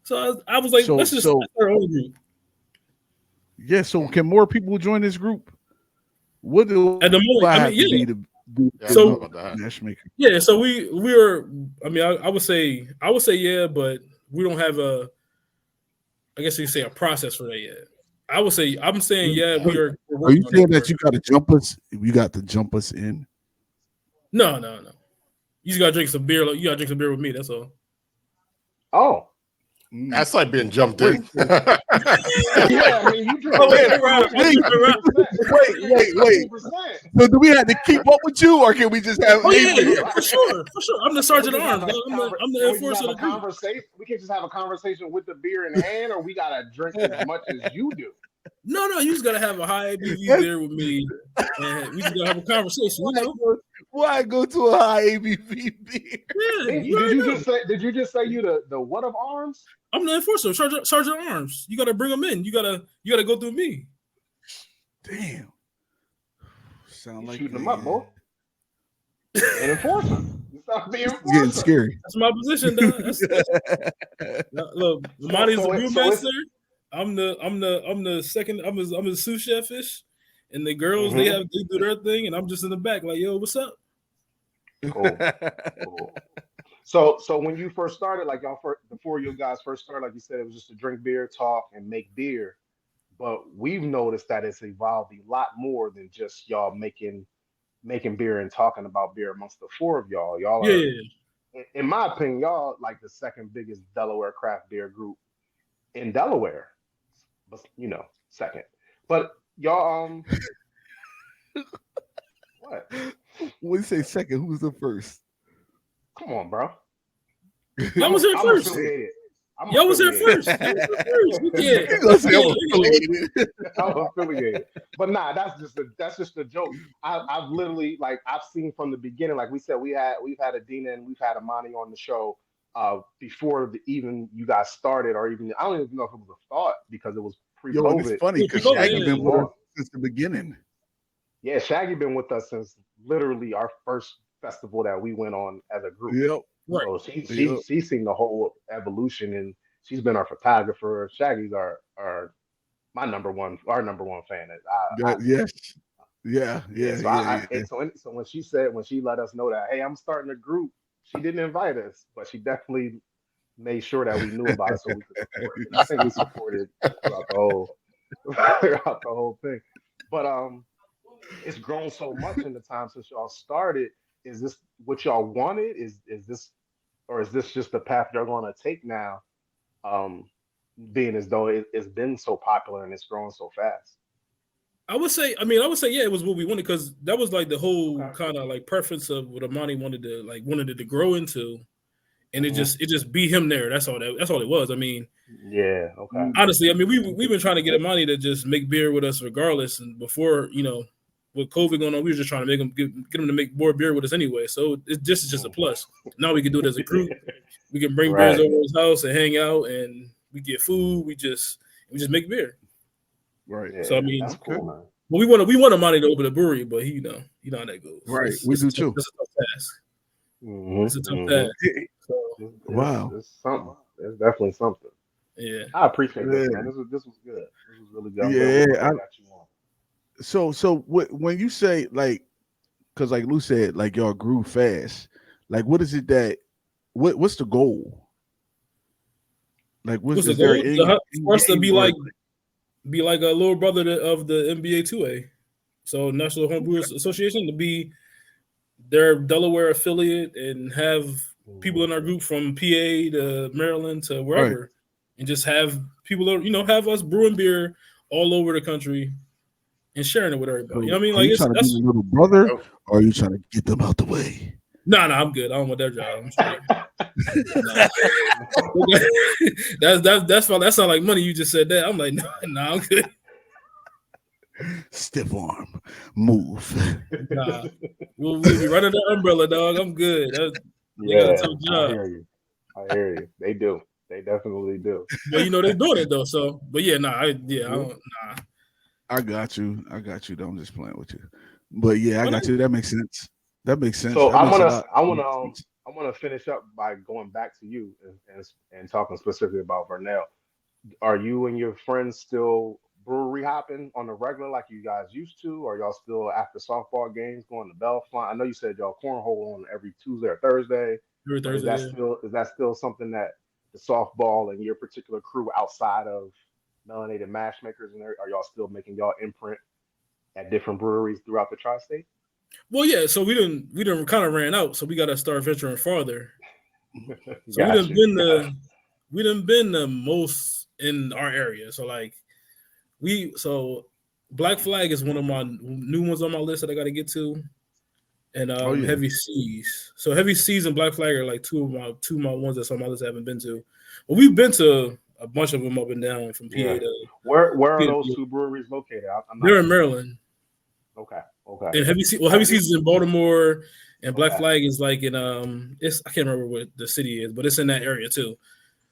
So I was like, let's just start our own group. Yeah. So can more people join this group? What do at the moment? I mean, MashMaker? Yeah. So we were. I mean, I would say yeah, but we don't have a. I guess you say a process for that yet. I'm saying yeah. We are. Are you saying that you got to jump us? You got to jump us in? No. You just gotta drink some beer. You gotta drink some beer with me. That's all. Oh, that's like being jumped in. Yeah, I mean, you drink. Wait. So do we have to keep up with you, or can we just have? Oh yeah, for sure. I'm the sergeant at arms. I'm the enforcer of the conversation. We can't just have a conversation with the beer in hand, or we gotta drink as much as you do. No, you just gotta have a high ABV beer with me, and we just gotta have a conversation. Why go to a high ABV beer? Yeah, did you just say you the what of arms? I'm the enforcer, sergeant at arms. You gotta bring them in. You gotta go through me. Damn. Sound like shooting them up, boy. An enforcer. Getting scary. That's my position, dog. Look, Monty's the brewmaster. I'm the second. I'm the sous chef-ish, and the girls they do their thing, and I'm just in the back like, yo, what's up? Cool. So when you first started, like before you guys first started, like you said, it was just to drink beer, talk, and make beer. but we've noticed that it's evolved a lot more than just y'all making beer and talking about beer amongst the four of y'all. Y'all Yeah, are, yeah. in my opinion, y'all like the second biggest Delaware craft beer group in Delaware. But second. But y'all what? When you say second, who's the first? Come on, bro. Y'all was here I'm first. affiliated. Y'all was here first. I'm affiliated. But nah, that's just a joke. I've literally I've seen from the beginning, like we said, we've had Adina and we've had Amani on the show before even you guys started, or even I don't even know if it was a thought because it was pre-COVID. Yo, and it's funny because Shaggy been with us since the beginning. Yeah, Shaggy been with us since literally our first festival that we went on as a group. Yep. So she's seen the whole evolution, and she's been our photographer. Shaggy's our number one fan. Yes. Yeah. So when she let us know that, hey, I'm starting a group, she didn't invite us, but she definitely made sure that we knew about it so we could support it. I think we supported throughout the whole thing. But it's grown so much in the time since y'all started. Is this what y'all wanted? Is this just the path you're going to take now? Being as though it's been so popular and it's growing so fast. I would say, yeah, it was what we wanted because that was like the whole kind of like preference of what Amani wanted it to grow into, and it just be him there. That's all it was. I mean, yeah, okay. Honestly, I mean, we've been trying to get Amani to just make beer with us regardless, and before with COVID going on, we were just trying to make him get him to make more beer with us anyway. So it's just a plus. Now we can do it as a group. We can bring beers over his house and hang out, and we get food. We just make beer. Right. Yeah, so I mean, that's cool, man. Well, we want Amani to open a brewery, but you know how that goes. Right. We do too. It's a tough task. It's a tough task. So, wow. It's something. It's definitely something. Yeah. I appreciate this, man. This was good. This was really good. Yeah. So when you say because like Lou said, like y'all grew fast. Like, what is it that? What's the goal? Like, what's the goal? For us to be like a little brother of the NBA 2A, so National Homebrewers Association, to be their Delaware affiliate and have people in our group from PA to Maryland to wherever, and just have people have us brewing beer all over the country and sharing it with everybody. You know what I mean? Are you trying to be a little brother, or are you trying to get them out the way? No, I'm good. I don't want their job. That's that sound like money. You just said that. I'm like, no, I'm good. Stiff arm, move. Nah, we'll be running the umbrella, dog. I'm good. They got a tough job. I hear you. They do. They definitely do. Well, they're doing it though. So, but yeah, I don't. Nah. I got you. Though. I'm just playing with you. But yeah, I got you. That makes sense. So I want to finish up by going back to you and talking specifically about Vernell. Are you and your friends still brewery hopping on the regular like you guys used to? Or y'all still after softball games going to Belfont? I know you said y'all cornhole on every Tuesday or Thursday. Every Thursday. Is that still something that the softball and your particular crew outside of Melanated MashMakers, and are y'all still making y'all imprint at different breweries throughout the tri-state? Well, yeah. So we didn't kind of ran out, so we got to start venturing farther. So we done been the most in our area. So Black Flag is one of my new ones on my list that I got to get to, and Heavy Seas. So Heavy Seas and Black Flag are like two of my ones that's on my list I haven't been to. But we've been to a bunch of them up and down from PA to. Where are those two breweries located? They're in Maryland. Okay. And Heavy Seas is in Baltimore, and Black Flag is like in I can't remember what the city is, but it's in that area too.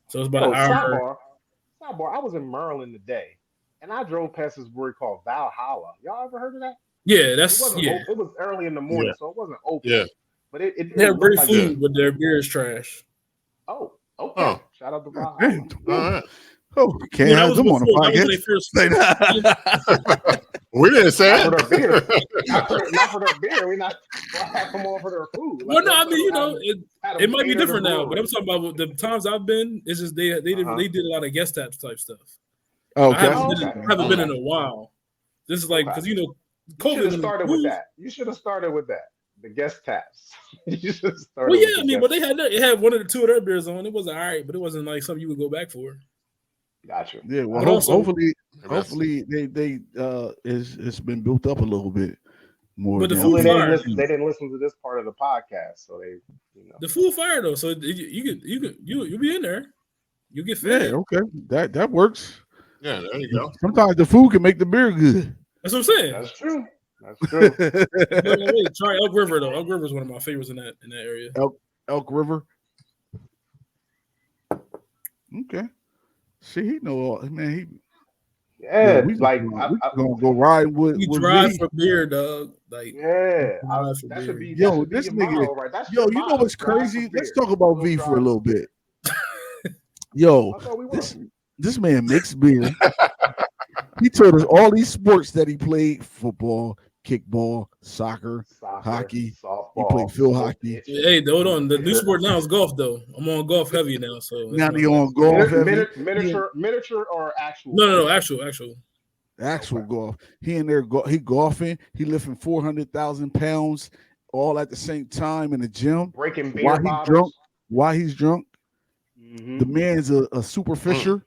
So it's about an hour. Sidebar. I was in Maryland today, and I drove past this brewery called Valhalla. Y'all ever heard of that? Yeah, it was early in the morning, so it wasn't open. Yeah, but it they have great food, but their beer is trash. Oh, okay. Oh. Shout out to Valhalla. All right. Oh, can't have them on the podcast. We didn't say it. Not for their beer. We not have them on for their food. Well, no, I mean, it might be different now, but I'm talking about the times I've been. It's just they did a lot of guest taps type stuff. Okay. I haven't been in a while. This is like because COVID. You should have started with that. You should have started with that. The guest taps. You should have started. Well, yeah, I mean, but it had one or two of their beers on. It was all right, but it wasn't like something you would go back for. Gotcha. Yeah, well, hopefully they it's been built up a little bit more. But the food fire. They didn't listen to this part of the podcast, so they, the food fire though. So you'll be in there. You get fed. Yeah, okay, that works. Yeah, there you go. Sometimes the food can make the beer good. That's what I'm saying. That's true. That's true. Try Elk River though. Elk River is one of my favorites in that area. Elk River. Okay. See, he know all, man. We gonna go ride with. We drive for beer, dog. Like that should be. Yo, this nigga. Right? You know what's crazy? Let's talk about V for a little bit. Yo, this man makes beer. He told us all these sports that he played: football, kickball, soccer, hockey. Softball, he played field hockey. Hey, hold on. The new sport now is golf, though. I'm on golf heavy now. So now he on golf heavy. Miniature or actual? No, actual. Actual golf. He in there. He golfing. He lifting 400,000 pounds all at the same time in the gym. Breaking beer bottles. While he's drunk. Mm-hmm. The man's a super fisher.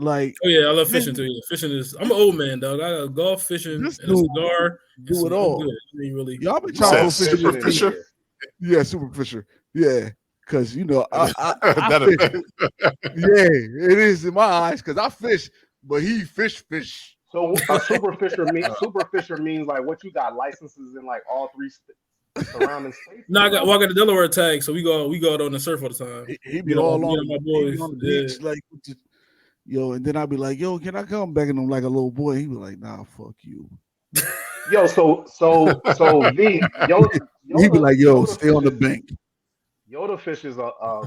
Like, oh yeah, I love fishing too. Yeah. Fishing is. I'm an old man, dog. I got golf, fishing, and a cigar. Do it all. Really. Y'all been trying to go fishing. Super fisher. Yeah, super fisher. Yeah, because I fish. Yeah, it is in my eyes because I fish, but he fish. So a super fisher means like what, you got licenses in like all three surrounding states? No, I got the Delaware tag, so we go out on the surf all the time. He be all on my boys on the beach, like. Yo, and then I'd be like, yo, can I come begging him like a little boy? He'd be like, nah, fuck you. Yo, so V, he'd be like, yo, stay on the bank. Yoda fishes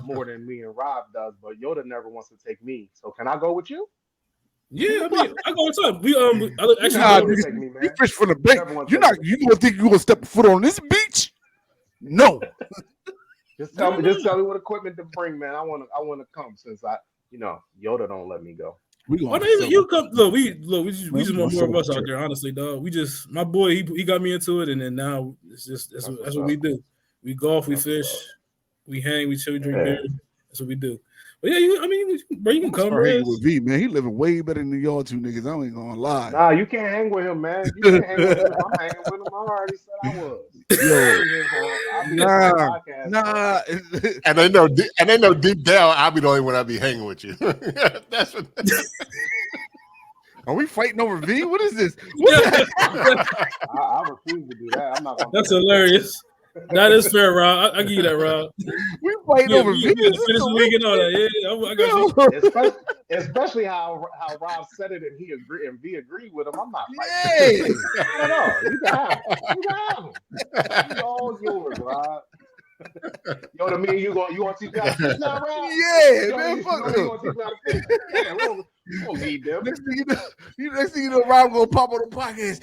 more than me and Rob does, but Yoda never wants to take me. So can I go with you? Yeah, I mean, I go all the time. We you fish from the bank. You gonna think you gonna step a foot on this beach? No. Just tell me what equipment to bring, man. I wanna come since Yoda don't let me go. You come. Look, we just want more of us out there. Honestly, dog. My boy, he got me into it, and then now it's just that's what we do. We golf, we fish, we hang, we chill, we drink beer. That's what we do. But yeah, you can come. Hanging with V, man. He living way better than y'all two niggas. I ain't gonna lie. Nah, you can't hang with him, man. You can't hang with him. I'm hanging with him. I already said I was. Nah. And they know deep down I'll be the only one I'll be hanging with you. That's what. Are we fighting over V? What is this? I refuse to do that. I'm not gonna. That's hilarious. That is fair, Rob. I give you that, Rob. We fighting over V. Finish the week and all that. Yeah, I got you. Especially how Rob said it and V agreed with him. I'm not fighting. No, you can have him. He's all yours, Rob. Yo, to me, you want to teach me how to fish now, Rob? Yeah, man. Fuck you. Want to teach me how to fish? Yeah, we don't need them. Next thing you know, Rob gonna pop on the podcast.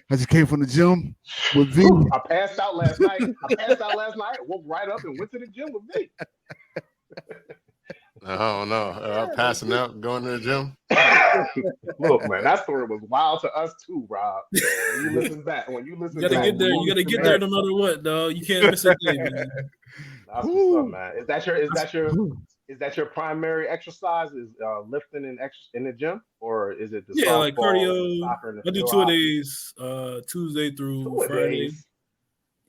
I just came from the gym with V. I passed out last night. Woke right up and went to the gym with V. Oh no, passing out, going to the gym. Look, man, that story was wild to us too, Rob. When you listen back, you gotta get there. You gotta get there no matter what, dog. You can't miss a day, man. That's what's up, man. Is that your primary exercise? Is lifting in the gym, or is it the softball, like cardio? Soccer, I do 2 days, Tuesday through Friday.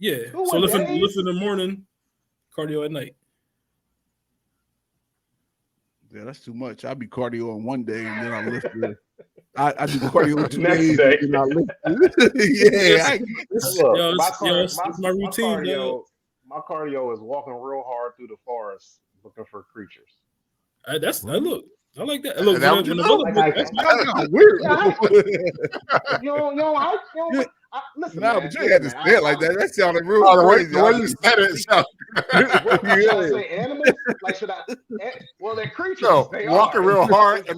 Yeah, so lift in the morning, cardio at night. Yeah, that's too much. I be cardio on one day and then I lift it. I do cardio 2 days and I lift it. It's my routine. My cardio is walking real hard through the forest looking for creatures. I like that. Look, weird. Listen, but you had to say it like that. That sounded real crazy. The way you said it sounded. Should I say animals? Like, should I? Well, they're creatures. No, walking real hard in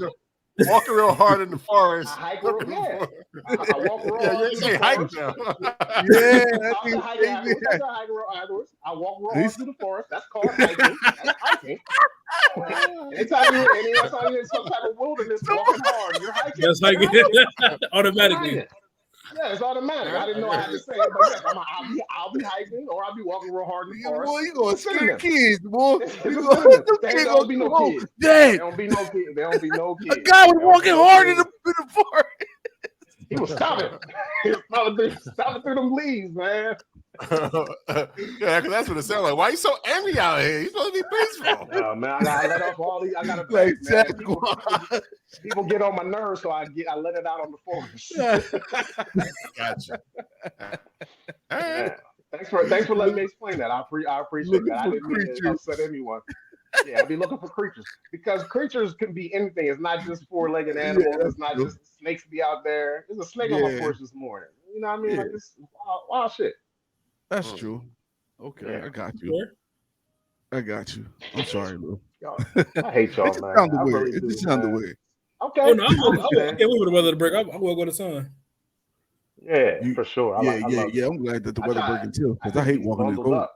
the forest. I hike real, I walk real hard. You say hike now. I walk real hard through the forest. That's called hiking. That's hiking. Anytime you're in some type of wilderness walking hard, you're hiking. That's like automatically. Yeah, it's automatic. I didn't know I had to say it, but yes, I'll be hiking or I'll be walking real hard in the forest. Boy, you gonna scare kids, boy. There don't be no kids. There don't be no kids. A guy was walking hard in the forest. He was stopping. He was stopping through them leaves, man. Yeah, because that's what it sounds like. Why are you so angry out here? You're supposed to be peaceful. No, man, I gotta let off all these. I gotta play, man. People get on my nerves, so I let it out on the forest. Gotcha. Yeah. Thanks for letting me explain that. I appreciate that. I didn't mean to upset anyone. Yeah, I'll be looking for creatures because creatures can be anything. It's not just four-legged animals. It's not just snakes be out there. There's a snake on my porch this morning. You know what I mean? Like this wild shit. That's true. Okay, I got you. I'm sorry, Lou. I hate y'all, man. It just sounded weird. Okay. Oh, no, I can't wait for the weather to break. I will go to sun. Yeah, for sure. I'm glad that the weather breaking too, because I hate walking in the cold.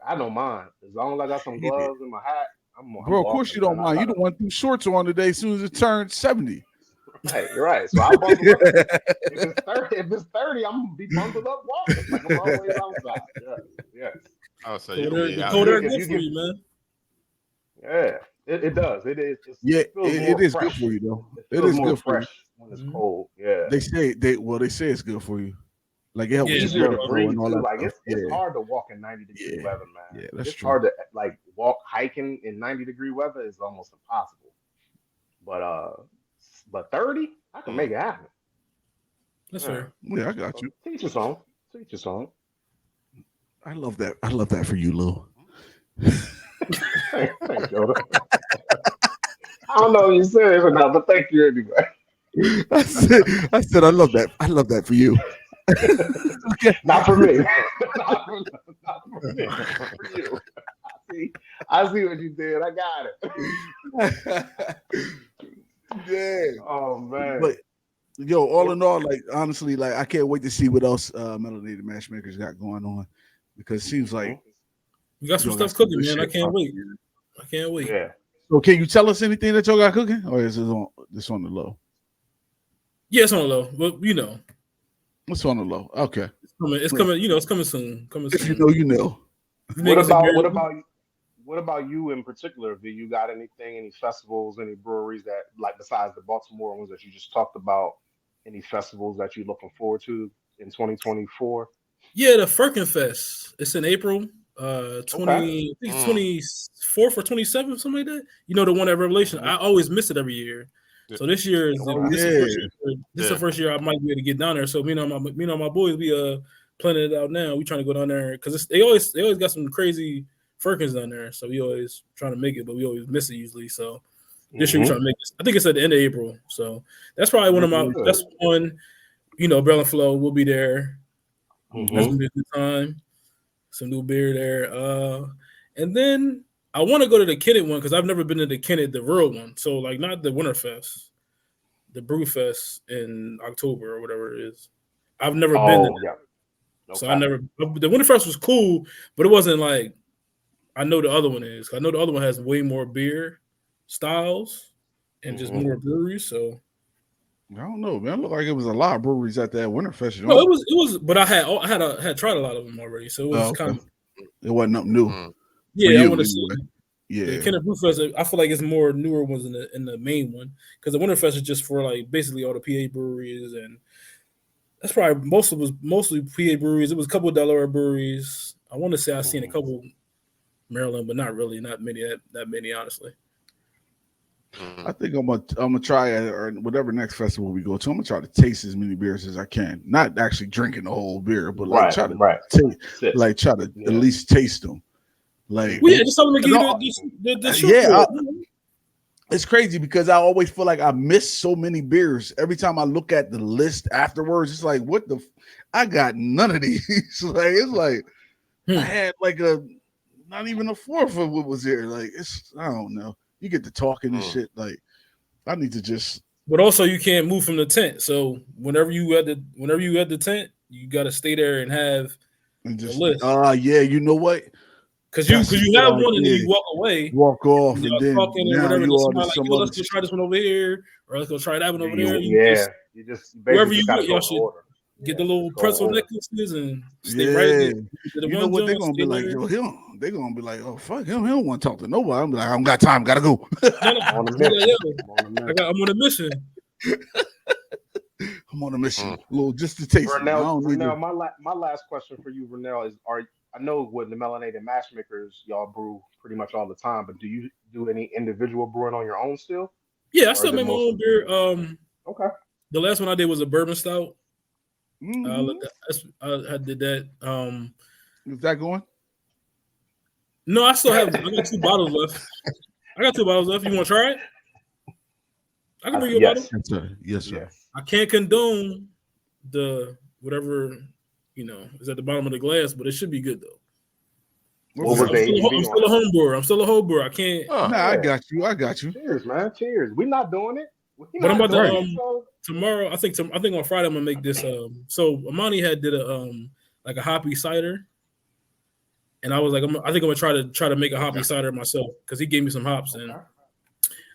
I don't mind as long as I got some gloves in my hat. Bro, of course you don't mind. You don't want two shorts on today as soon as it turns 70. Right, you're right. So I'll bundle up. If it's 30, I'm gonna be bundled up walking like I'm always outside. Yes. I'll say the cold air good for you, man. Yeah, it does. It is. It is good for you though. It is good for you when it's cold. Yeah. They say it's good for you. Like it helps you breathe and all that. Like it's hard to walk in 90-degree weather, man. Yeah, that's it's true. hard to like walk hiking in 90-degree weather is almost impossible. But 30, I can make it happen. That's fair. Yeah, I got you. Teach your song. I love that for you, Lou. Thanks, Yoda. I don't know if you're serious or not, but thank you anyway. I said I love that. I love that for you. Okay. Not for me. Not for me. For you. I see what you did. I got it. Yeah. Oh man. But yo, all in all, like honestly, like I can't wait to see what else Melanated MashMakers got going on, because it seems like you got some stuff cooking, man. I can't wait. Yeah. So can you tell us anything that y'all got cooking, or is it on the low? Yeah, it's on the low, but you know. It's on the low. Okay. It's coming. You know, it's coming soon. If you know, you know. What about you in particular? Do you got any festivals, any breweries that, like, besides the Baltimore ones that you just talked about, any festivals that you're looking forward to in 2024? Yeah, the Firkenfest. It's in April. 24th or 27th, something like that. You know, the one at Revelation. I always miss it every year. So this year is the first year I might be able to get down there. So me and my boys, we planning it out now. We trying to go down there because they always got some crazy Firkins down there. So we always trying to make it, but we always miss it usually. So this year we trying to make it. I think it's at the end of April. So that's probably one of my that's one. You know, Bell and Flow will be there. That's gonna be a good time. Some new beer there. And then I want to go to the Kennett one because I've never been to the Kennett, the real one. So like not the Winterfest, the Brewfest in October or whatever it is. I've never been to that. Okay. So I never. The Winterfest was cool, but it wasn't like I know the other one is. I know the other one has way more beer styles and just more breweries. So I don't know, man. It looked like it was a lot of breweries at that Winterfest. No, it was, but I had tried a lot of them already, so it was kind of. It wasn't nothing new. Yeah, I want to see. Yeah, the Kennett Brewfest. I feel like it's more newer ones in the main one because the Winterfest is just for like basically all the PA breweries, and that's probably mostly PA breweries. It was a couple of Delaware breweries. I want to say I've seen a couple Maryland, but not really, not many that many honestly. I think I'm gonna try it, or whatever next festival we go to. I'm gonna try to taste as many beers as I can. Not actually drinking the whole beer, but like try to at least taste them. Like just something to give the it's crazy because I always feel like I miss so many beers. Every time I look at the list afterwards, it's like, what the? I got none of these. Like it's like I had like not even a fourth of what was there. Like I don't know. You get to talking and shit. Like I need to just. But also, you can't move from the tent. So whenever you at the tent, you got to stay there and have and just a list. Yeah, you know what? Because you have one and then you walk off, and then talking now whatever. you order Like, some yo, other let's go try this one over here, or let's go try that one over there. You just wherever you got go, y'all should get the little pretzel necklaces and stay right there. You know what they're gonna be like? Yo, they're gonna be like, oh fuck him, he don't want to talk to nobody. I'm like, I don't got time, gotta go. I'm on a mission. I'm on a mission. A little just to taste. Vernell, my last question for you, Vernell, is: I know with the Melanated MashMakers, y'all brew pretty much all the time, but do you do any individual brewing on your own still? Yeah, I still make my own beer. Okay. The last one I did was a bourbon stout. Mm-hmm. I did that. Is that going? No, I still have. I got 2 bottles left. You want to try it? I can bring you a bottle. Yes, sir. I can't condone the whatever is at the bottom of the glass, but it should be good though. I'm still a home brewer. I can't. I got you. Cheers, man. Cheers. We're not doing it. But I'm about to tomorrow. I think on Friday I'm gonna make this. So Amani did a hoppy cider, and I was like, I think I'm gonna try to make a hoppy cider myself because he gave me some hops, and I'm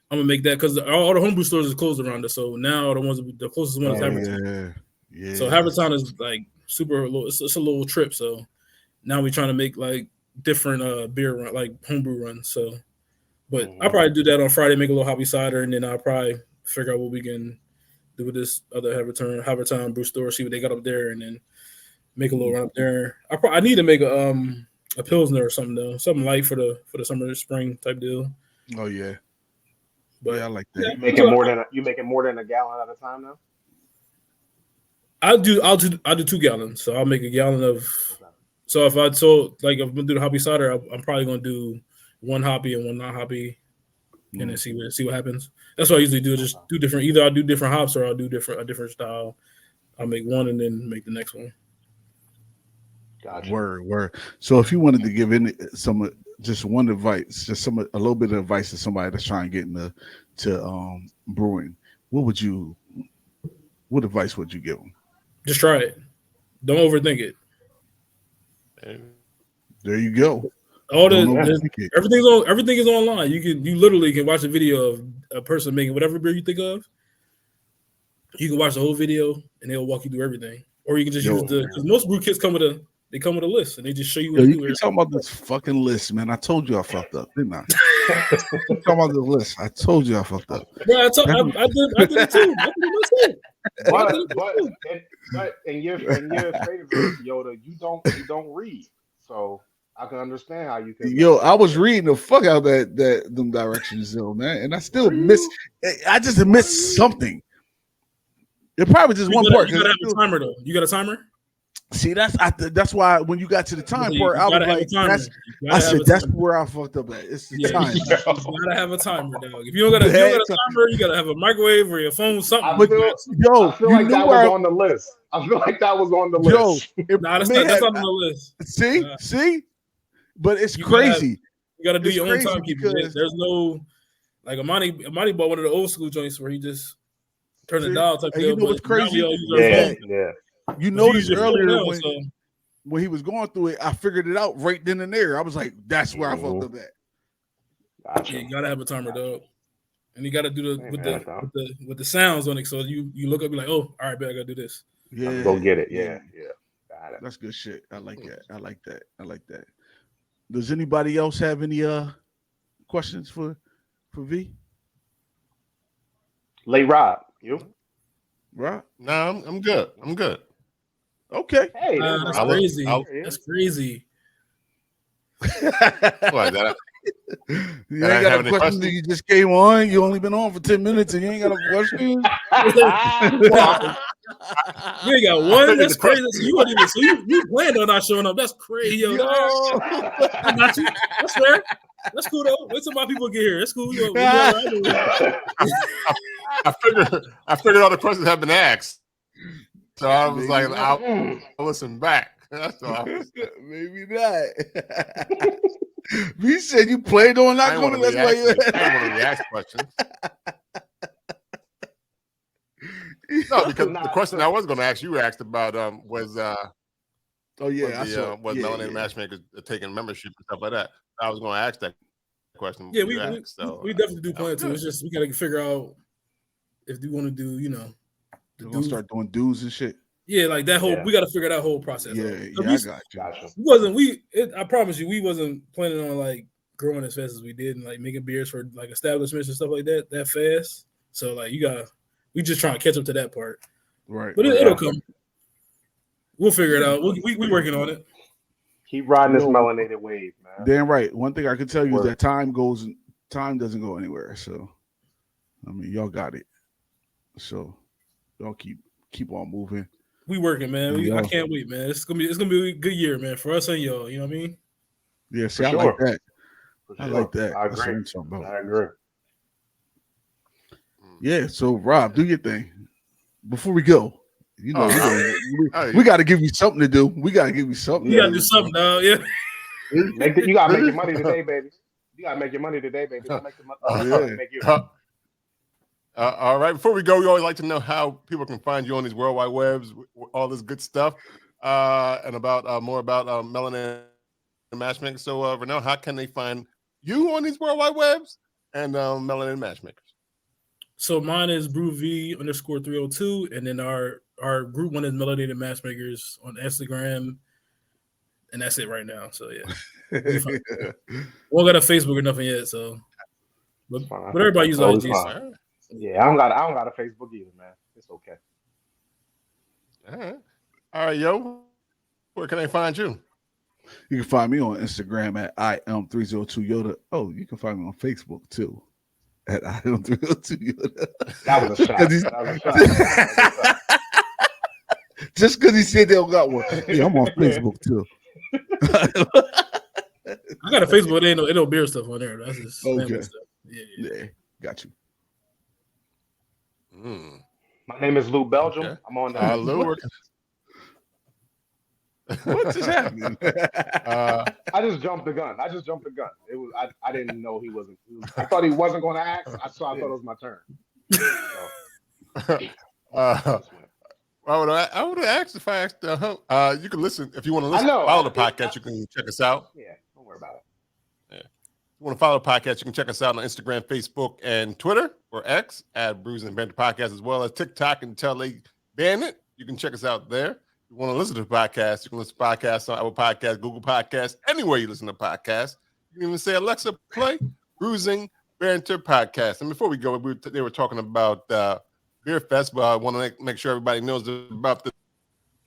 gonna make that because all the homebrew stores is closed around us. So now the closest one is Havertown. Yeah. So Havertown is like super low. It's a little trip. So now we're trying to make like different beer run, like homebrew runs. So, but I'll probably do that on Friday, make a little hoppy cider, and then I'll probably figure out what we can do with this other Havertown brew store, see what they got up there, and then make a little run up there. I need to make a Pilsner or something though, something light for the summer spring type deal. Oh yeah, but I like that. You making more than a gallon at a time now? I'll do 2 gallons, so I'll make a gallon of. So if I'm gonna do the hoppy cider, I'm probably gonna do 1 hoppy and 1 not hoppy, and then see what happens. That's what I usually do. Just do different. Either I'll do different hops or I'll do a different style. I'll make one and then make the next one. Gotcha. Word. So if you wanted to give just one advice, a little bit of advice to somebody that's trying to get into brewing, what advice would you give them? Just try it. Don't overthink it. There you go. Everything is online. You literally can watch a video of a person making whatever beer you think of. You can watch the whole video and they'll walk you through everything. Or you can just use because most brew kits come with a list and they just show you what to do. You talking about this fucking list, man. I told you I fucked up, didn't I? Talking about the list. I told you I fucked up. Yeah, I did it too. But in your favor, Yoda, you don't read. So I can understand how you can. Yo, I was reading the fuck out them directions, though, man, and I still missed something. It probably just one part. You gotta have a timer though. You got a timer? See, that's why when you got to the time part, I was like, that's where I fucked up at. It's the time. You gotta have a timer, dog. If you don't got a timer, you gotta have a microwave or your phone, something. I feel like that was on the list. I feel like that was on the list. That's not on the list. See, but it's crazy. You gotta do your own timekeeping. There's no like Amani bought one of the old school joints where he just turned the dial type. You know what's crazy? Yeah. You noticed earlier when he was going through it, I figured it out right then and there. I was like, that's where I fucked up at. Gotcha. Yeah, you gotta have a timer, dog. And you gotta do with the sounds on it. So you look up and be like, oh, all right, I gotta do this. Yeah. Go get it. Yeah. Got it. That's good shit. I like that. Does anybody else have any questions for V? Lay Rob, you? Rob? No, I'm good. Okay. Hey, that's crazy. That's crazy. What, you ain't got a question that you just came on. You only been on for 10 minutes and you ain't got a question. You ain't got one. That's crazy. So you planned on not showing up. That's crazy. Yo. Not you. That's fair. That's cool though. Wait till my people get here. That's cool. I figured all the questions have been asked. So I was like, I'll listen back. That's all. Maybe not. We said you played on not going. That's why you. I don't want to react questions. No, because the question I was going to ask you asked about was Oh yeah, I saw. Melanated MashMakers taking membership and stuff like that. I was going to ask that question. Yeah, we definitely do plan to. It's just we got to figure out if we want to do, we're gonna start doing dues and shit. Yeah, like that whole. We got to figure that whole process. Yeah, out. I got you. I promise you, we wasn't planning on like growing as fast as we did and like making beers for like establishments and stuff like that fast. So like we just trying to catch up to that part. Right. But it'll come. We'll figure it out. We working on it. Keep riding this melanated wave, man. Damn right. One thing I can tell you is that time doesn't go anywhere. So, I mean, y'all got it. So, y'all keep on moving. We working, man. I can't wait, man. It's gonna be a good year, man, for us and y'all. You know what I mean? Yeah. See, I like that. I like that. I agree. I agree. Yeah. So, Rob, do your thing. Before we go, we got to give you something to do. We got to give you something. You got to do something, dog. Yeah. You got to make your money today, baby. You got to make your money today, baby. Don't make the money. Make you. All right. Before we go, we always like to know how people can find you on these World Wide Webs, all this good stuff, and about more about Melanated MashMakers. So, Vernell, how can they find you on these World Wide Webs and Melanated MashMakers? So mine is BrewV_302, and then our group one is Melanated MashMakers on Instagram, and that's it right now. So yeah, we won't got a Facebook or nothing yet. So, but everybody uses IG. Yeah, I don't got a Facebook either, man. It's okay. All right, yo. Where can I find you? You can find me on Instagram at IM302Yoda. Oh, you can find me on Facebook too at IM302Yoda. That was a shot. Just because he said they don't got one. Yeah, I'm on Facebook too. I got a Facebook. It ain't no beer stuff on there. That's just family stuff. Yeah. Got you. My name is Lou Belgium. Okay. I'm on Lou. What's just happening? I just jumped the gun. It was I didn't know he wasn't. I thought he wasn't going to ask. I thought it was my turn. I would have asked if I asked. You can listen if you want to listen. Follow the podcast. You can check us out. Yeah, don't worry about it. Yeah. If you want to follow the podcast, you can check us out on Instagram, Facebook, and Twitter or X at Brews and Banter Podcast, as well as TikTok until they ban it. You can check us out there. If you want to listen to the podcast, you can listen to podcasts on Apple Podcasts, Google Podcasts, anywhere you listen to podcasts. You can even say, Alexa, play Bruising Banter Podcast. And before we go, they were talking about Beer Fest, but I want to make sure everybody knows about the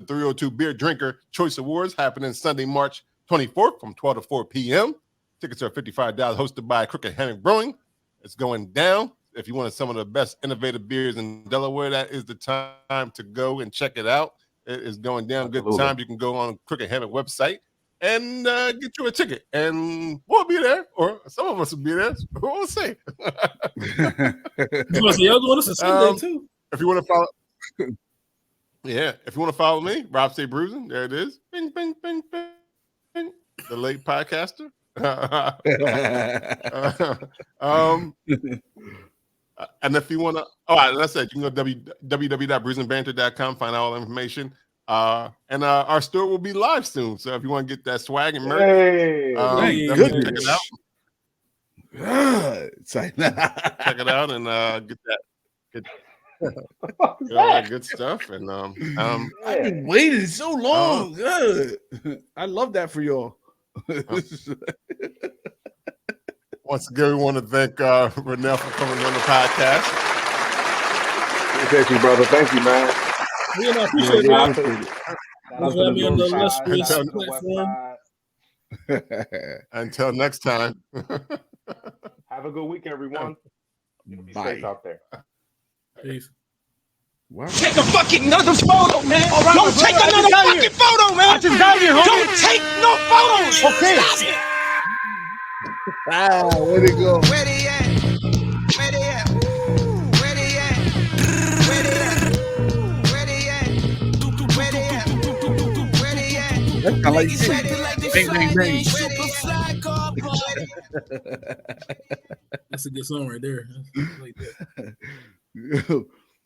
302 Beer Drinker Choice Awards happening Sunday, March 24th from 12 to 4 p.m. Tickets are $55, hosted by Crooked Hammock Brewing. It's going down. If you want some of the best innovative beers in Delaware, that is the time to go and check it out. It is going down. Good time. You can go on Crooked Hammock website and get you a ticket. And we'll be there, or some of us will be there. We'll see. Y'all going to Sunday too. If you want to follow, if you want to follow me, Rob Stay Bruising, there it is. Bing, bing, bing, bing, bing. The late podcaster. And if you want to, let's say you can go to www.brewsandbanter.com, find all the information. And our store will be live soon. So if you want to get that swag and merch, check it out. Check it out and get all that good stuff. And I've been waiting so long. Good. I love that for y'all. Once again, we want to thank Vernell for coming on the podcast. Thank you, brother. Thank you, man. Yeah, I appreciate it. Until next time. Have a good week, everyone. Be safe out there. Peace. Wow. Take a fucking another photo, man. Right, don't take another fucking photo, man. I just got here, homie. Don't take no photos. Okay. Wow, where'd it go? Where they at? Where they at? Where they at? Where they at? Where they at? Where they at? Where they at? That's kind of like bang, bang, bang. That's a good song right there. I like that.